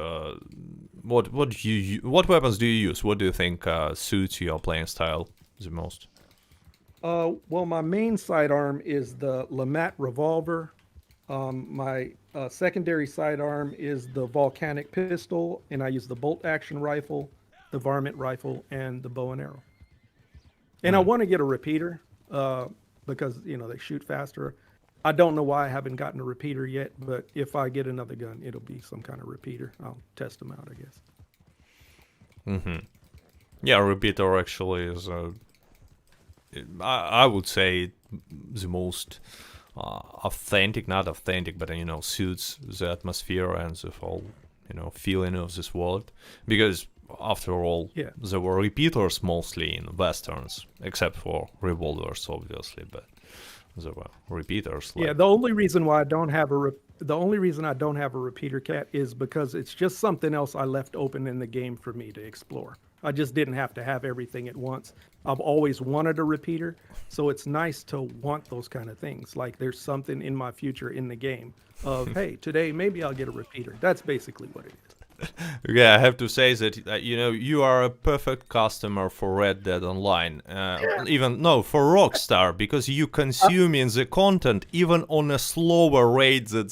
what weapons do you use? What do you think suits your playing style the most? Well, my main sidearm is the Lamat revolver. My secondary sidearm is the volcanic pistol, and I use the bolt action rifle, the varmint rifle, and the bow and arrow. And I want to get a repeater because they shoot faster. I don't know why I haven't gotten a repeater yet, but if I get another gun, it'll be some kind of repeater. I'll test them out, I guess. Mm-hmm. Yeah, repeater actually is I would say the most authentic, not authentic, but suits the atmosphere and the whole feeling of this world. Because after all, Yeah. there were repeaters mostly in westerns, except for revolvers, obviously, but there were repeaters. Yeah, Like, the only reason why I don't have the only reason I don't have a repeater cat is because it's just something else I left open in the game for me to explore. I just didn't have to have everything at once. I've always wanted a repeater, so it's nice to want those kind of things. Like there's something in my future in the game of, hey, today maybe I'll get a repeater. That's basically what it is. yeah, I have to say that you are a perfect customer for Red Dead Online. For Rockstar, because you consuming the content even on a slower rate that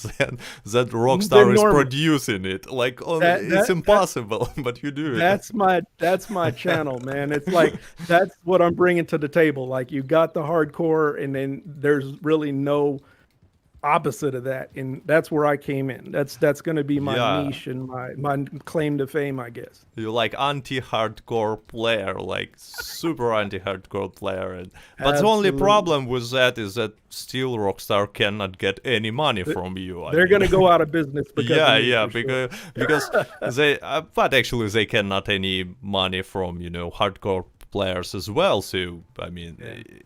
Rockstar is normal. producing it. Like it's That impossible, but you do it. that's my channel, man. It's like that's what I'm bringing to the table. Like you got the hardcore, and then there's really no opposite of that, and that's where I came in. That's going to be my Yeah. niche and my claim to fame, I guess. You're like anti-hardcore player, like super anti-hardcore player. But the only Absolutely. problem with that is that still Rockstar cannot get any money from you. They're going to go out of business because Yeah, of me, yeah, for sure. because they, but actually they cannot any money from hardcore players as well. So I mean,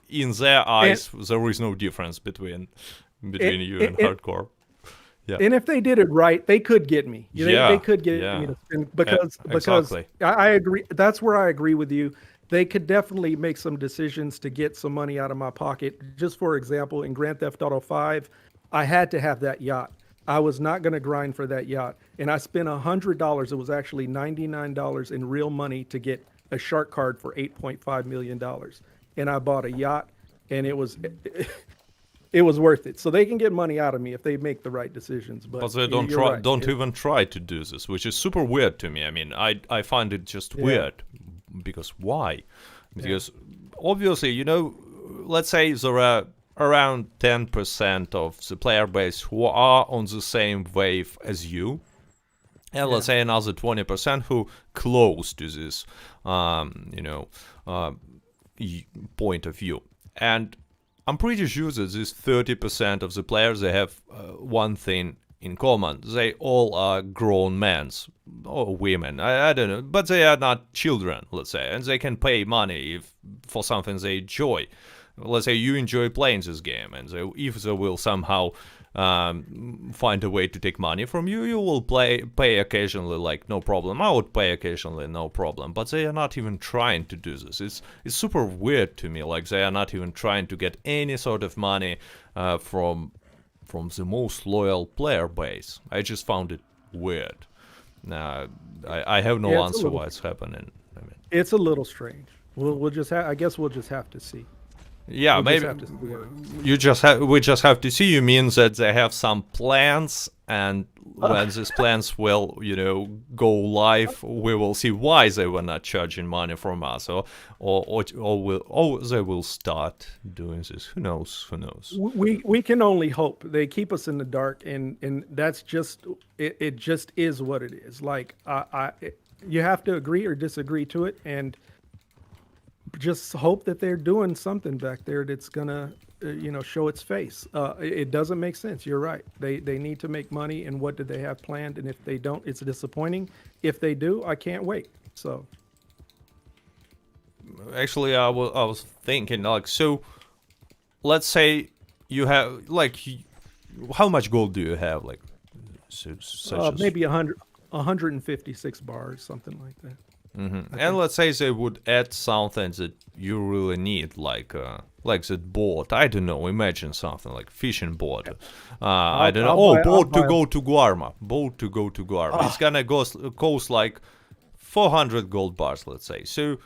in their eyes, there is no difference between you and hardcore. Yeah. And if they did it right, they could get me. They could get yeah. me to spend because Exactly. I agree. That's where I agree with you. They could definitely make some decisions to get some money out of my pocket. Just for example, in Grand Theft Auto 5, I had to have that yacht. I was not going to grind for that yacht, and I spent $100. It was actually $99 in real money to get a shark card for $8.5 million, and I bought a yacht, and it was. It was worth it. So they can get money out of me if they make the right decisions. But they don't you're try, right. don't even try to do this, which is super weird to me. I mean, I find it just weird because why? Because obviously, let's say there are around 10% of the player base who are on the same wave as you, and let's say another 20% who close to this, point of view. And I'm pretty sure that this 30% of the players, they have one thing in common. They all are grown men or women. I don't know, but they are not children, let's say, and they can pay money for something they enjoy. Let's say you enjoy playing this game, and if they will somehow find a way to take money from you, you will pay occasionally, like no problem. I would pay occasionally, no problem. But they are not even trying to do this. It's super weird to me. Like they are not even trying to get any sort of money from the most loyal player base. I just found it weird. I have no answer why it's happening. I mean, It's a little strange. We'll just I guess we'll just have to see. yeah, We'll maybe just have to see. we just have to see. You mean that they have some plans, and when these plans will, go live, we will see why they were not charging money from us, or they will start doing this. Who knows? Who knows? We can only hope. They keep us in the dark, and that's just it. Just is what it is. Like you have to agree or disagree to it, and just hope that they're doing something back there that's gonna show its face. It doesn't make sense. You're right. They need to make money, and what do they have planned? And if they don't, it's disappointing. If they do, I can't wait. So Actually, I was thinking, like, so let's say you have, like, how much gold do you have, like, such as maybe 156 bars, something like that. And let's say they would add something that you really need, like that boat. I don't know. Imagine something like fishing boat. I don't know. Boat to go to Guarma. Boat to go to Guarma. It's gonna cost like 400 gold bars, let's say. So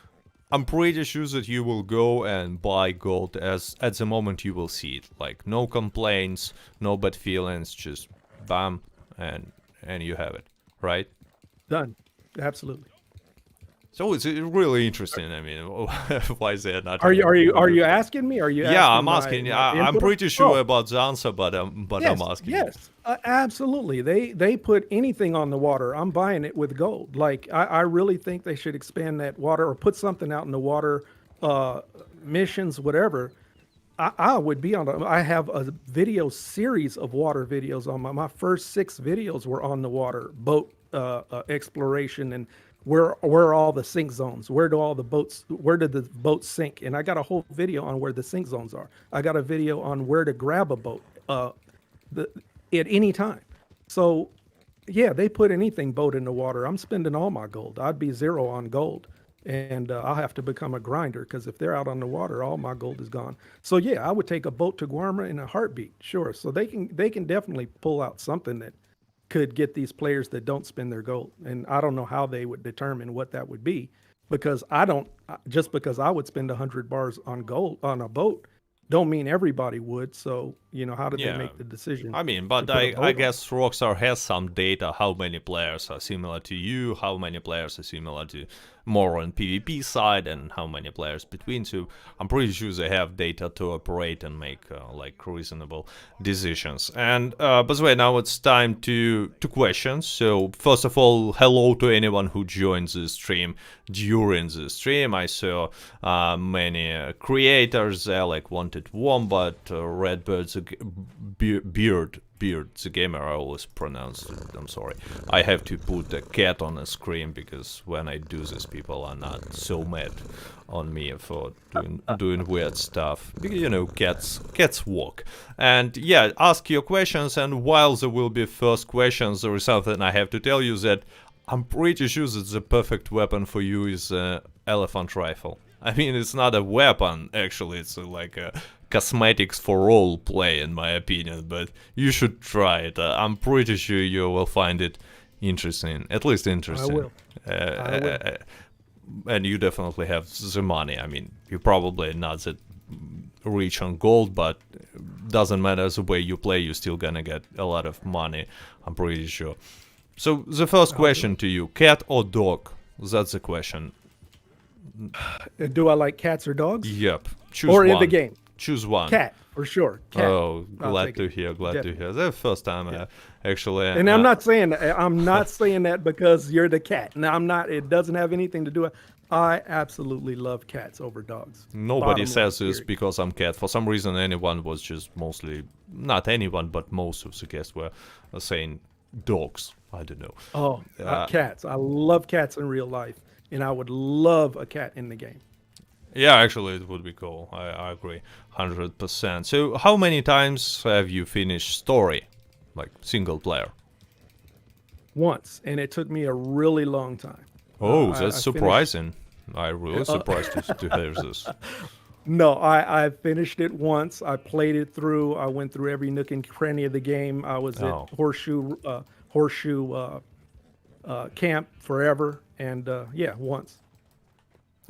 I'm pretty sure that you will go and buy gold as at the moment you will see it. Like no complaints, no bad feelings, just bam, and you have it, right? Done. Absolutely. So it's really interesting. I mean, why is there not? Are you asking me? Are you? Yeah, asking I'm asking. my I'm input? pretty sure Oh, about the answer, but I'm asking. Yes, absolutely. They put anything on the water. I'm buying it with gold. Like I really think they should expand that water or put something out in the water, missions, whatever. I would be on. I have a video series of water videos on my first 6 videos were on the water, boat exploration, and where are all the sink zones? Where did the boats sink? And I got a whole video on where the sink zones are. I got a video on where to grab a boat the, at any time. So yeah, they put anything boat in the water. I'm spending all my gold. I'd be zero on gold. And I'll have to become a grinder because if they're out on the water, all my gold is gone. So yeah, I would take a boat to Guarma in a heartbeat, sure. So they can definitely pull out something that could get these players that don't spend their gold. And I don't know how they would determine what that would be because just because I would spend 100 bars on gold on a boat, don't mean everybody would. So, how did they Yeah. make the decision? I mean, to but put a boat I on? guess Rockstar has some data how many players are similar to you, how many players are similar to more on PvP side, and how many players between two. I'm pretty sure they have data to operate and make like reasonable decisions. And by the way, now it's time to questions. So first of all, hello to anyone who joined the stream during the stream. I saw many creators there, like Wanted Wombat, Redbird, Beard, the gamer, I always pronounce it, I'm sorry. I have to put a cat on the screen because when I do this, people are not so mad on me for doing weird stuff. Because, cats walk. And yeah, ask your questions, and while there will be first questions, there is something I have to tell you that I'm pretty sure that the perfect weapon for you is elephant rifle. I mean, it's not a weapon, actually, it's like a cosmetics for role play, in my opinion, but you should try it. I'm pretty sure you will find it interesting, at least interesting. I will. I will. And you definitely have the money. I mean, you're probably not that rich on gold, but doesn't matter the way you play, you're still gonna get a lot of money, I'm pretty sure. So the first question to you, cat or dog? That's the question. Do I like cats or dogs? Yep. Choose Or one. in the game? Choose one. Cat, for sure. Cat. Oh, I'll glad take to it. hear. Glad to Definitely. hear. The first time, actually. And I'm not saying that because you're the cat. No, I'm not. It doesn't have anything to do with. I absolutely love cats over dogs. Nobody Bottom says line, this period. because I'm cat. For some reason, anyone was just mostly, not anyone, but most of the guests were saying dogs. I don't know. Oh, cats. I love cats in real life, and I would love a cat in the game. Yeah, actually, it would be cool. I agree, 100%. So, how many times have you finished story, like single player? Once, and it took me a really long time. Oh, I that's finished- surprising. I'm really surprised to hear this. No, I finished it once. I played it through. I went through every nook and cranny of the game. I was Oh. at Horseshoe Camp forever, and yeah, once.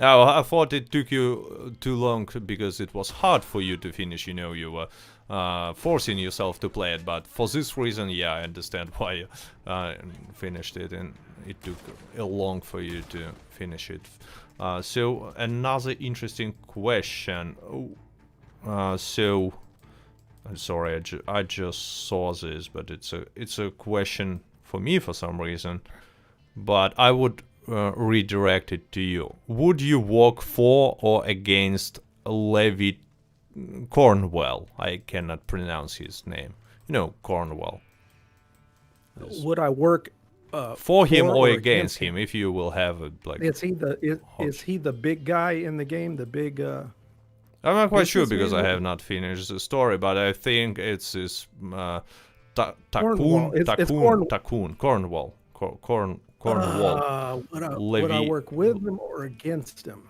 Oh, I thought it took you too long because it was hard for you to finish. You were forcing yourself to play it, but for this reason, yeah, I understand why you finished it, and it took long for you to finish it. So another interesting question. So I'm sorry, I just saw this, but it's a question for me for some reason. But I would redirect it to you. Would you work for or against Levi Cornwell? I cannot pronounce his name. Cornwell. Would I work For him For or or against against him, if you will have a like. is he the big guy in the game? The big I'm not quite sure because I businessman? have not finished the story, but I think it's this Cornwall. It's Cornwall. Cornwall. would I Levi- work with him or against him?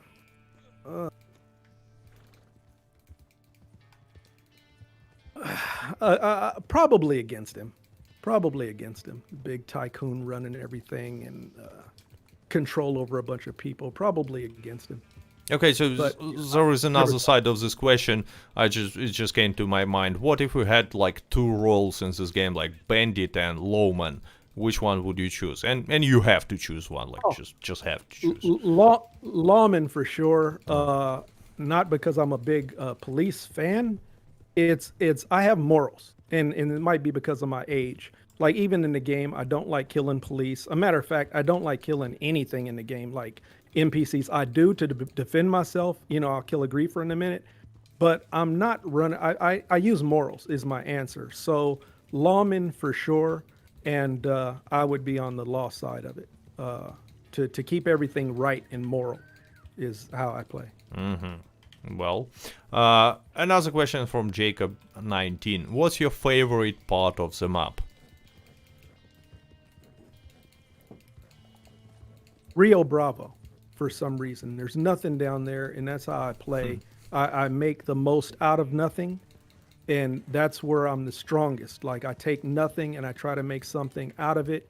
Probably against him. Probably against him. Big tycoon running everything and control over a bunch of people. Probably against him. Okay, so But, there is another side of this question. It just came to my mind. What if we had like two roles in this game, like bandit and lawman? Which one would you choose? And you have to choose one, like just have to choose. Lawman for sure. Not because I'm a big police fan. It's I have morals, and it might be because of my age. Like even in the game, I don't like killing police. A matter of fact, I don't like killing anything in the game, like NPCs. I do to defend myself. I'll kill a griefer in a minute, but I'm not running. I use morals is my answer. So lawman for sure, and I would be on the law side of it. to keep everything right and moral is how I play. Well, another question from Jacob19. What's your favorite part of the map? Rio Bravo, for some reason. There's nothing down there, and that's how I play. I make the most out of nothing, and that's where I'm the strongest. Like, I take nothing and I try to make something out of it.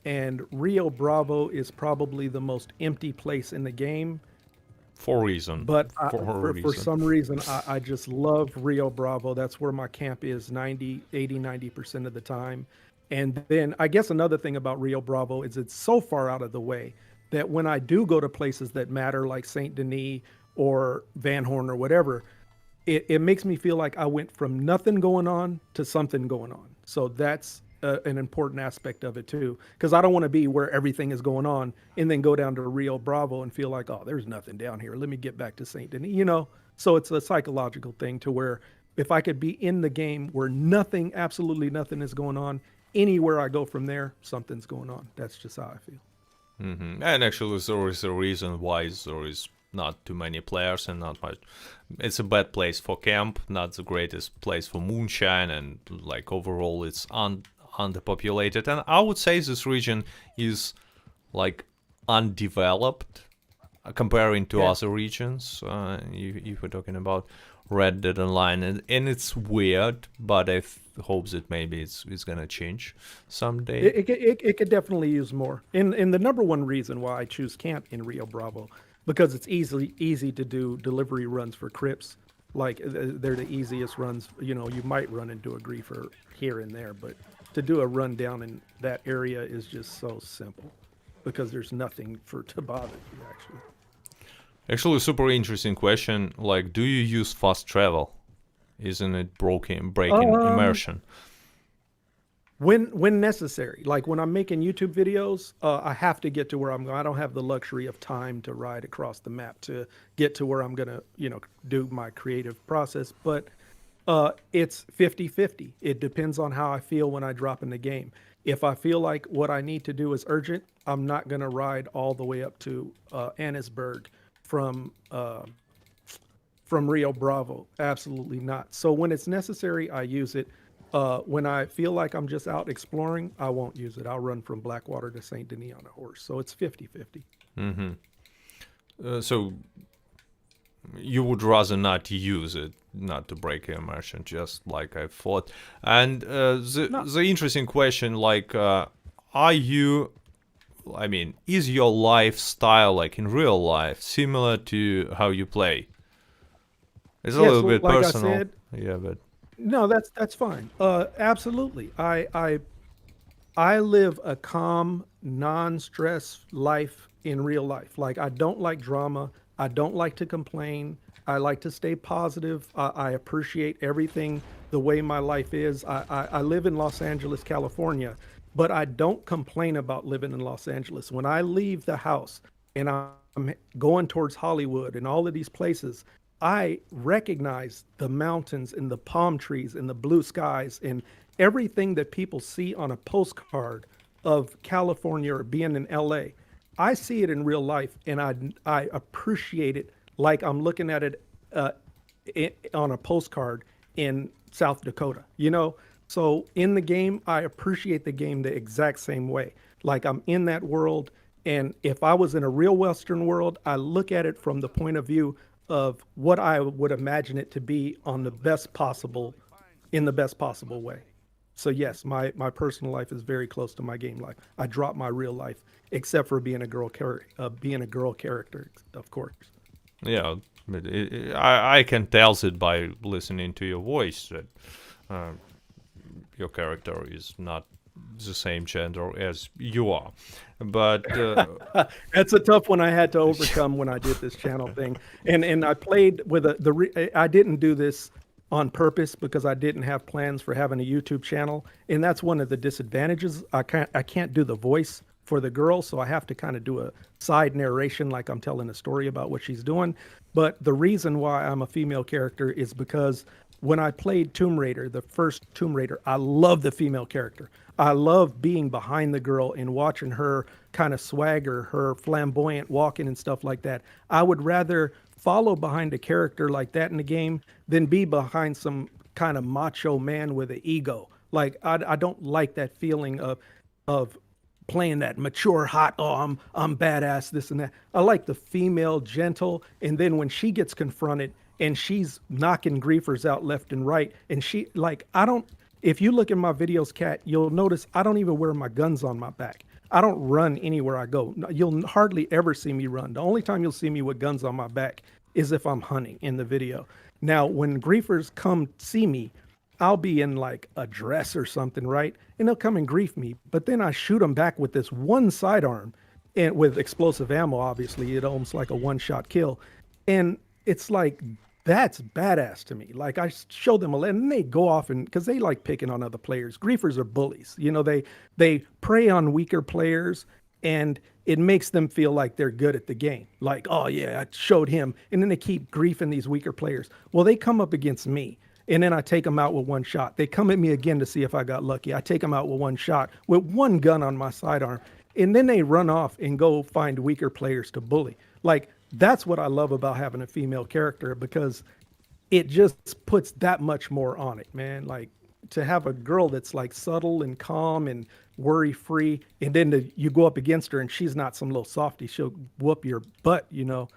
And Rio Bravo is probably the most empty place in the game. For reason. But For some reason, I just love Rio Bravo. That's where my camp is 90% of the time. And then I guess another thing about Rio Bravo is it's so far out of the way that when I do go to places that matter, like St. Denis or Van Horn or whatever, it makes me feel like I went from nothing going on to something going on. So that's an important aspect of it too, because I don't want to be where everything is going on and then go down to Rio Bravo and feel like, oh, there's nothing down here. Let me get back to St. Denis, you know? So it's a psychological thing to where if I could be in the game where nothing, absolutely nothing is going on, anywhere I go from there, something's going on. That's just how I feel. And actually, there is a reason why there is not too many players and not much. It's a bad place for camp, not the greatest place for moonshine, and like overall, it's underpopulated. And I would say this region is like undeveloped comparing to other regions. If we're talking about Red Dead Online, and it's weird, but I hope that maybe it's gonna change someday. It could definitely use more. And the number one reason why I choose camp in Rio Bravo, because it's easy to do delivery runs for Crips. Like they're the easiest runs. You know, you might run into a griefer here and there, but to do a run down in that area is just so simple because there's nothing to bother you actually. Actually, super interesting question. Like, do you use fast travel? Isn't it breaking immersion? When necessary, like when I'm making YouTube videos, I have to get to where I'm going. I don't have the luxury of time to ride across the map to get to where I'm gonna, do my creative process. But it's 50-50. It depends on how I feel when I drop in the game. If I feel like what I need to do is urgent, I'm not gonna ride all the way up to Annisburg from Rio Bravo. Absolutely not. So when it's necessary, I use it. When I feel like I'm just out exploring, I won't use it. I'll run from Blackwater to St. Denis on a horse. So it's 50-50. So you would rather not use it, not to break immersion, just like I thought. And the interesting question, like, is your lifestyle, like in real life, similar to how you play? It's a little bit like personal. I said, yeah, but no, that's fine. Absolutely. I live a calm, non-stress life in real life. Like, I don't like drama. I don't like to complain. I like to stay positive. I appreciate everything the way my life is. I live in Los Angeles, California, but I don't complain about living in Los Angeles. When I leave the house and I'm going towards Hollywood and all of these places, I recognize the mountains and the palm trees and the blue skies and everything that people see on a postcard of California or being in LA. I see it in real life and I appreciate it like I'm looking at it on a postcard in South Dakota, So in the game, I appreciate the game the exact same way. Like I'm in that world. And if I was in a real Western world, I look at it from the point of view of what I would imagine it to be in the best possible way. So yes, my personal life is very close to my game life. I drop my real life, except for being a girl character, of course. Yeah, but I can tell it by listening to your voice that your character is not the same gender as you are. But that's a tough one I had to overcome when I did this channel thing. And I played with I didn't do this on purpose because I didn't have plans for having a YouTube channel. And that's one of the disadvantages. I can't do the voice for the girl, so I have to kind of do a side narration like I'm telling a story about what she's doing. But the reason why I'm a female character is because when I played Tomb Raider, the first Tomb Raider, I love the female character. I love being behind the girl and watching her kind of swagger, her flamboyant walking and stuff like that. I would rather follow behind a character like that in the game than be behind some kind of macho man with an ego. Like I don't like that feeling of playing that mature, hot, oh, I'm badass, this and that. I like the female, gentle, and then when she gets confronted and she's knocking griefers out left and right, and she like I don't. If you look at my videos, Kat, you'll notice I don't even wear my guns on my back. I don't run anywhere I go. You'll hardly ever see me run. The only time you'll see me with guns on my back is if I'm hunting in the video. Now, when griefers come see me, I'll be in like a dress or something, right? And they'll come and grief me. But then I shoot them back with this one sidearm and with explosive ammo, obviously. It's almost like a one-shot kill. And it's like, that's badass to me. Like I show them and they go off and because they like picking on other players. Griefers are bullies. You know, they prey on weaker players and it makes them feel like they're good at the game. Like, oh yeah, I showed him. And then they keep griefing these weaker players. Well, they come up against me. And then I take them out with one shot. They come at me again to see if I got lucky. I take them out with one shot with one gun on my sidearm. And then they run off and go find weaker players to bully. Like, that's what I love about having a female character because it just puts that much more on it, man. Like, to have a girl that's like subtle and calm and worry free, and then you go up against her and she's not some little softy. She'll whoop your butt, you know.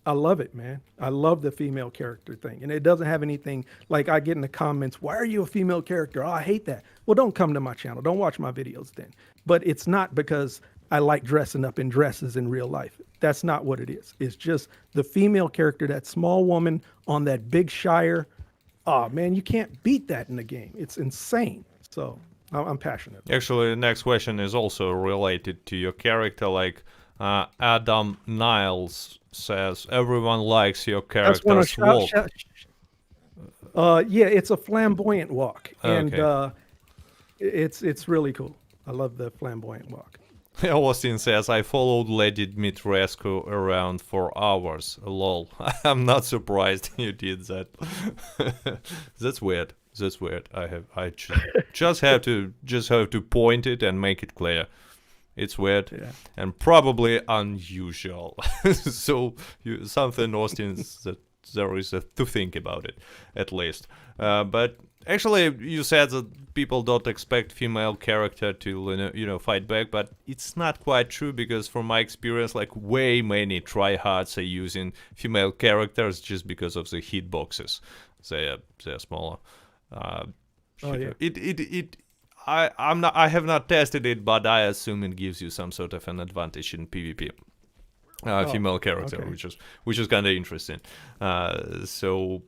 I love it, man. I love the female character thing. And it doesn't have anything like I get in the comments, why are you a female character? Oh, I hate that. Well, don't come to my channel. Don't watch my videos then. But it's not because I like dressing up in dresses in real life. That's not what it is. It's just the female character, that small woman on that big shire. Oh, man, you can't beat that in the game. It's insane. So I'm passionate. Actually, the next question is also related to your character. Like Adam Niles says, everyone likes your character's walk. Yeah, it's a flamboyant walk, and Okay. it's really cool. I love the flamboyant walk. Austin says, I followed Lady Dmitrescu around for hours. Lol. I'm not surprised you did that. That's weird. That's weird. I just have to point it and make it clear. It's weird, Yeah. and probably unusual. So something, Austin, that there is to think about it, at least. But actually, you said that people don't expect female character to fight back, but it's not quite true because from my experience, like way many tryhards are using female characters just because of the hitboxes. They're smaller. Oh yeah. I have not tested it, but I assume it gives you some sort of an advantage in PvP. Female character, okay. which is kind of interesting. So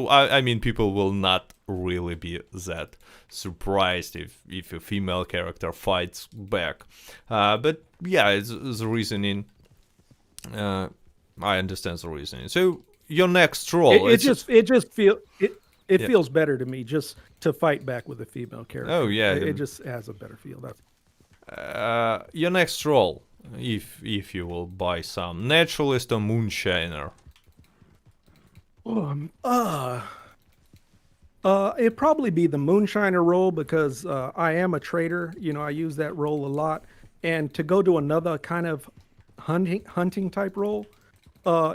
I mean, people will not really be that surprised if a female character fights back. But yeah, it's the reasoning. I understand the reasoning. So your next role, It feels better to me just to fight back with a female character. Oh yeah, it just has a better feel. That's your next role, if you will buy some naturalist or moonshiner. It'd probably be the moonshiner role because I am a trader. You know, I use that role a lot. And to go to another kind of hunting type role,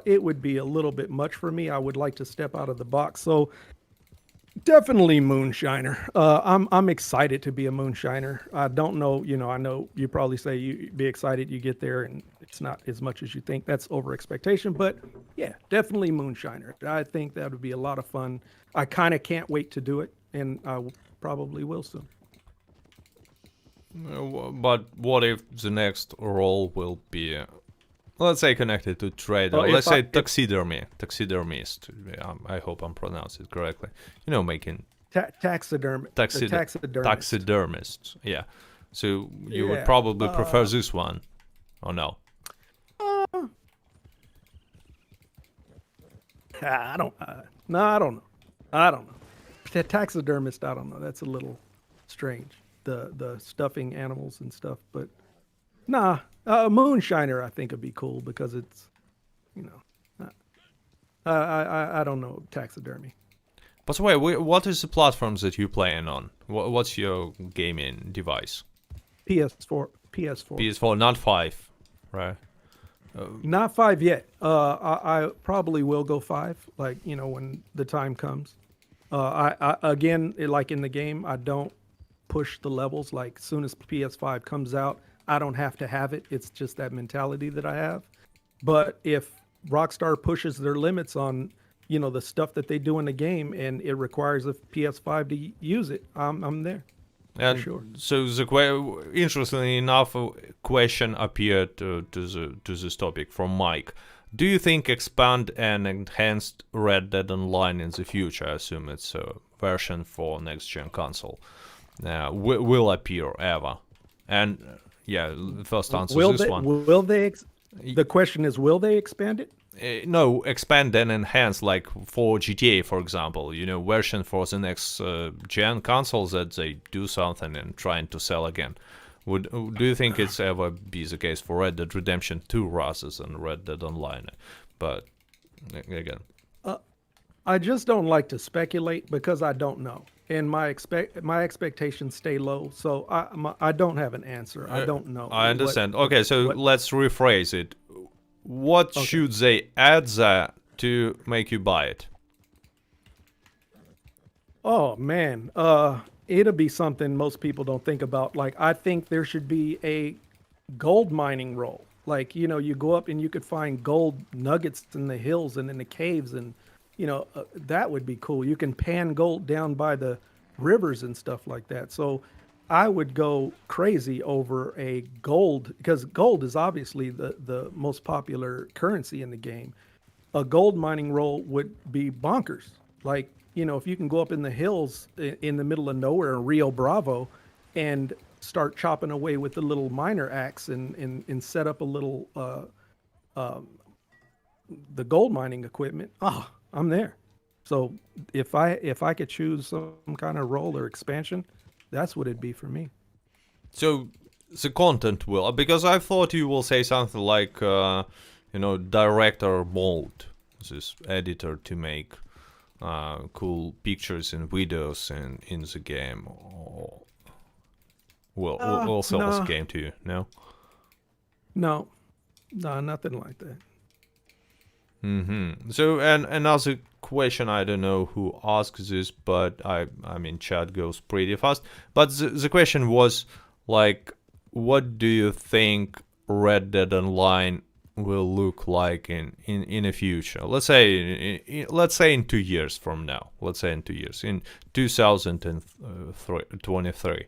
it would be a little bit much for me. I would like to step out of the box. So definitely moonshiner. I'm excited to be a moonshiner. I don't know, you know, I know you probably say you be excited you get there and it's not as much as you think. That's over expectation, but yeah, definitely moonshiner. I think that would be a lot of fun. I kind of can't wait to do it, and I probably will soon. But what if the next role will be, let's say, connected to trader? Well, Let's say taxidermist. I hope I'm pronouncing it correctly. You know, making taxidermist. Yeah. So you would probably prefer this one, or no? I don't. No, I don't know. I don't know. Taxidermist. I don't know. That's a little strange. The stuffing animals and stuff, but nah. Moonshiner, I think would be cool because it's, you know, I don't know taxidermy. By the way, what is the platforms that you're playing on? What's your gaming device? PS4, PS4. PS4, not 5, right? Not 5 yet. I probably will go 5, like, when the time comes. Like in the game, I don't push the levels. Like, as soon as PS5 comes out, I don't have to have it. It's just that mentality that I have. But if Rockstar pushes their limits on, the stuff that they do in the game, and it requires a PS5 to use it, I'm there. And sure. so interestingly enough, a question appeared to this topic from Mike. Do you think expand and enhanced Red Dead Online in the future, I assume it's a version for next gen console, will appear ever? And first answer this one. Will they? The question is, will they expand it? No, expand and enhance, like for GTA, for example, version for the next gen consoles that they do something and trying to sell again. Do you think it's ever be the case for Red Dead Redemption 2 rather than Red Dead Online? But again, I just don't like to speculate because I don't know, and my expectations stay low. So I don't have an answer. I don't know. I understand. Let's rephrase it. What should they add there to make you buy it? Oh man, it'll be something most people don't think about. Like, I think there should be a gold mining role. Like, you go up and you could find gold nuggets in the hills and in the caves, and that would be cool. You can pan gold down by the rivers and stuff like that. So I would go crazy over a gold, because gold is obviously the most popular currency in the game. A gold mining role would be bonkers. Like, if you can go up in the hills in the middle of nowhere in Rio Bravo and start chopping away with the little miner axe and set up a little the gold mining equipment, I'm there. So if I could choose some kind of role or expansion, that's what it'd be for me. So the content will, because I thought you will say something like, director mold, this editor to make cool pictures and videos in the game, or will sell this game to you. No, nothing like that. So, and another question, I don't know who asked this, but I mean, chat goes pretty fast. But the question was, like, what do you think Red Dead Online will look like in the future? Let's say in 2 years from now. Let's say in 2 years, in 2023.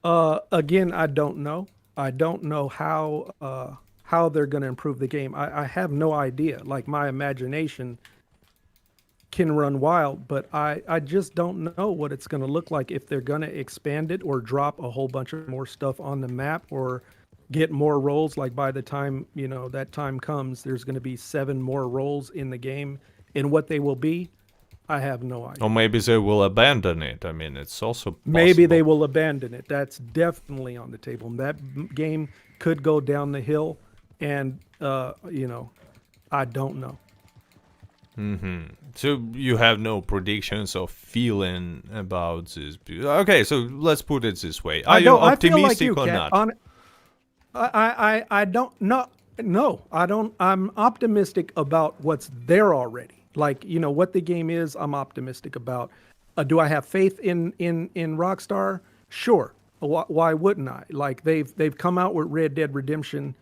Again, I don't know. I don't know how they're going to improve the game. I have no idea. Like, my imagination can run wild, but I just don't know what it's going to look like, if they're going to expand it or drop a whole bunch of more stuff on the map or get more roles. Like, by the time, that time comes, there's going to be 7 more roles in the game, and what they will be, I have no idea. Or maybe they will abandon it. I mean, it's also possible. Maybe they will abandon it. That's definitely on the table. That game could go down the hill. And, I don't know. So you have no predictions or feeling about this? Okay, so let's put it this way. Are you optimistic or not? I don't know. No, I don't. I'm optimistic about what's there already. Like, what the game is, I'm optimistic about. Do I have faith in Rockstar? Sure. Why wouldn't I? Like, they've come out with Red Dead Redemption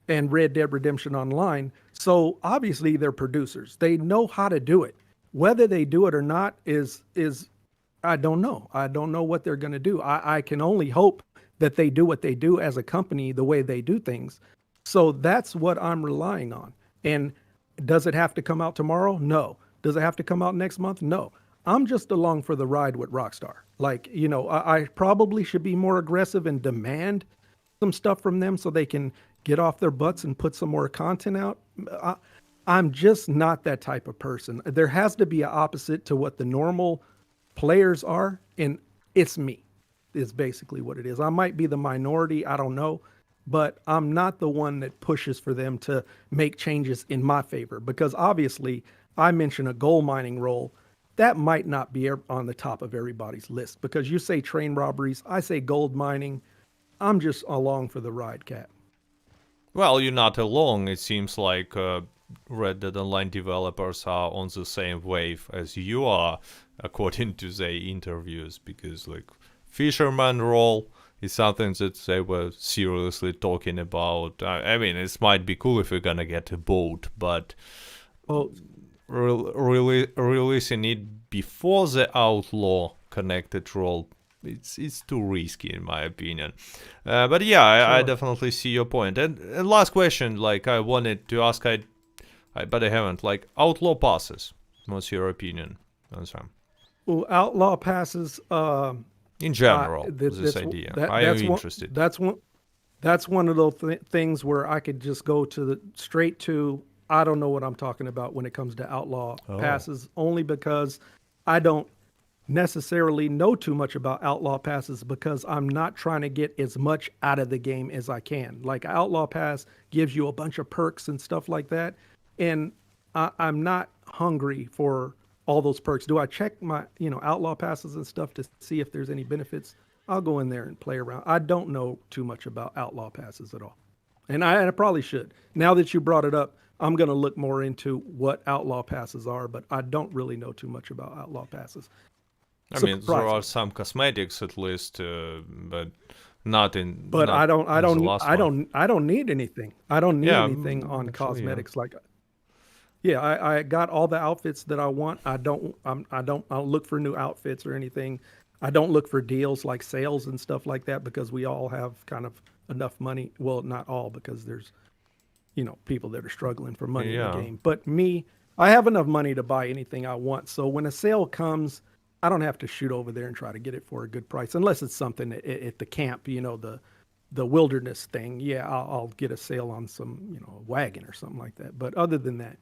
and Red Dead Redemption Online. So obviously they're producers. They know how to do it. Whether they do it or not is I don't know. I don't know what they're going to do. I can only hope that they do what they do as a company, the way they do things. So that's what I'm relying on. And does it have to come out tomorrow? No. Does it have to come out next month? No. I'm just along for the ride with Rockstar. Like, I probably should be more aggressive and demand some stuff from them so they can get off their butts and put some more content out. I'm just not that type of person. There has to be an opposite to what the normal players are, and it's me, is basically what it is. I might be the minority, I don't know, but I'm not the one that pushes for them to make changes in my favor, because obviously I mentioned a gold mining role. That might not be on the top of everybody's list, because you say train robberies, I say gold mining. I'm just along for the ride, Cat. Well, you're not alone. It seems like Red Dead Online developers are on the same wave as you are, according to their interviews, because like fisherman role is something that they were seriously talking about. I mean, it might be cool if we're gonna get a boat, but Well, really releasing it before the outlaw connected role, it's too risky in my opinion. But yeah, I sure. definitely see your point. And last question, like I wanted to ask, but I haven't. Like outlaw passes. What's your opinion on them? Well, outlaw passes. In general, That, this that's idea. that I am that's one. interested. That's one. That's one of those things where I could just go to the straight to. I don't know what I'm talking about when it comes to outlaw Oh. passes, only because I don't necessarily know too much about outlaw passes because I'm not trying to get as much out of the game as I can. Like outlaw pass gives you a bunch of perks and stuff like that, and I'm not hungry for all those perks. Do I check my outlaw passes and stuff to see if there's any benefits? I'll go in there and play around. I don't know too much about outlaw passes at all, and I probably should. Now that you brought it up, I'm going to look more into what outlaw passes are, but I don't really know too much about outlaw passes. I mean, there are Surprisingly. some cosmetics at least, but not in But not in the last one. I don't need anything. I don't need Yeah, anything on actually, yeah. cosmetics. Like, yeah, I got all the outfits that I want. I don't look for new outfits or anything. I don't look for deals like sales and stuff like that because we all have kind of enough money. Well, not all because there's people that are struggling for money in the Yeah. game. But me, I have enough money to buy anything I want. So when a sale comes, I don't have to shoot over there and try to get it for a good price, unless it's something at the camp, the wilderness thing. Yeah, I'll get a sale on some, wagon or something like that. But other than that,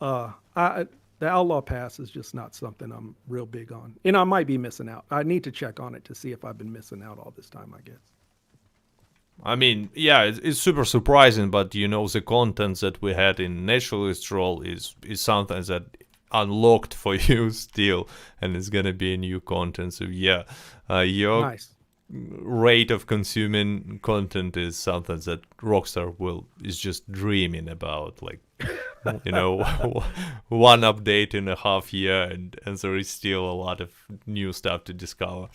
I the Outlaw Pass is just not something I'm real big on, and I might be missing out. I need to check on it to see if I've been missing out all this time, I guess. I mean, yeah, it's super surprising, but the content that we had in Naturalist role is something that unlocked for you still, and it's gonna be new content. So yeah, your Nice. rate of consuming content is something that Rockstar is just dreaming about. Like, you know, one update in a half year, and there is still a lot of new stuff to discover.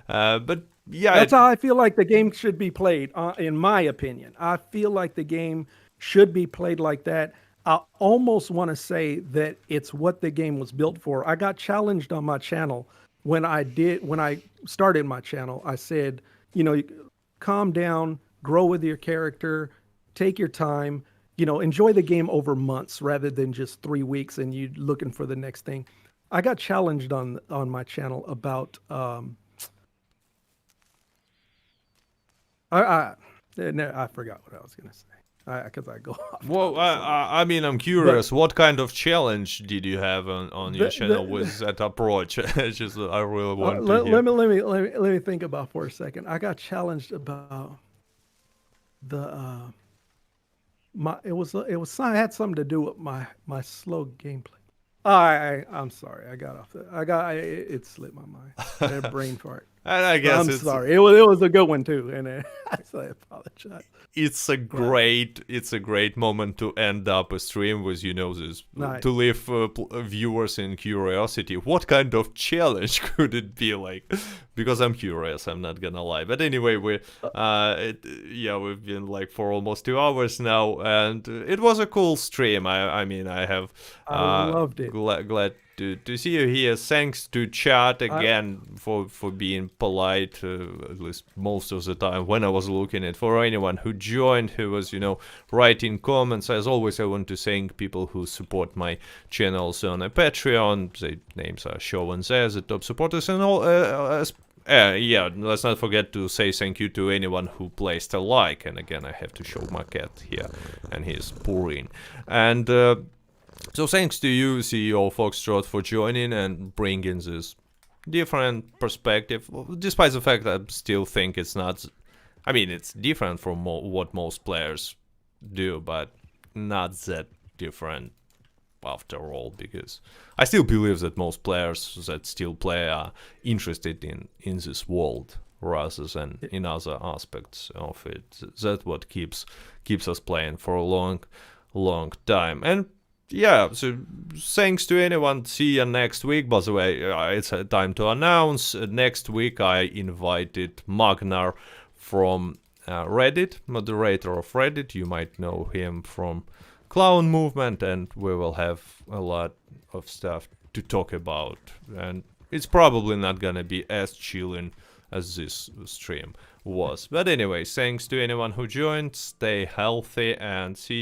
But yeah, That's how I feel like the game should be played, in my opinion. I feel like the game should be played like that. I almost want to say that it's what the game was built for. I got challenged on my channel when I started my channel. I said, calm down, grow with your character, take your time, enjoy the game over months rather than just 3 weeks and you looking for the next thing. I got challenged on my channel about I forgot what I was gonna say. Because I go off well, topic so much. I mean, I'm But curious. What kind of challenge did you have on your channel the with that approach? It's just I really want to let, hear. let me think about for a second. I got challenged about the my I had something to do with my slow gameplay. I'm sorry. I got off the. It slipped my mind. That brain fart. And I guess I'm sorry. It was a good one too, and so I apologize. But it's a great moment to end up a stream with this nice. to leave viewers in curiosity. What kind of challenge could it be like? Because I'm curious, I'm not gonna lie. But anyway, we've been like for almost 2 hours now, and it was a cool stream. I mean, I have I loved it. glad to see you here. Thanks to chat I again for being polite, at least most of the time when I was looking at. For anyone who joined, who was writing comments, as always, I want to thank people who support my channels on a Patreon. The names are shown there, the top supporters, and all. Yeah, let's not forget to say thank you to anyone who placed a like. And again, I have to show my cat here, and he's purring. And so thanks to you, CEOFoxtrot, for joining and bringing this different perspective, despite the fact that I still think it's not... I mean, it's different from what most players do, but not that different after all, because I still believe that most players that still play are interested in this world rather than in other aspects of it. That's what keeps us playing for a long time. And yeah, so thanks to anyone. See you next week. By the way, it's time to announce. Next week I invited Magnar from Reddit, moderator of Reddit. You might know him from Clown Movement, and we will have a lot of stuff to talk about. And it's probably not gonna be as chilling as this stream was. But anyway, thanks to anyone who joined. Stay healthy and see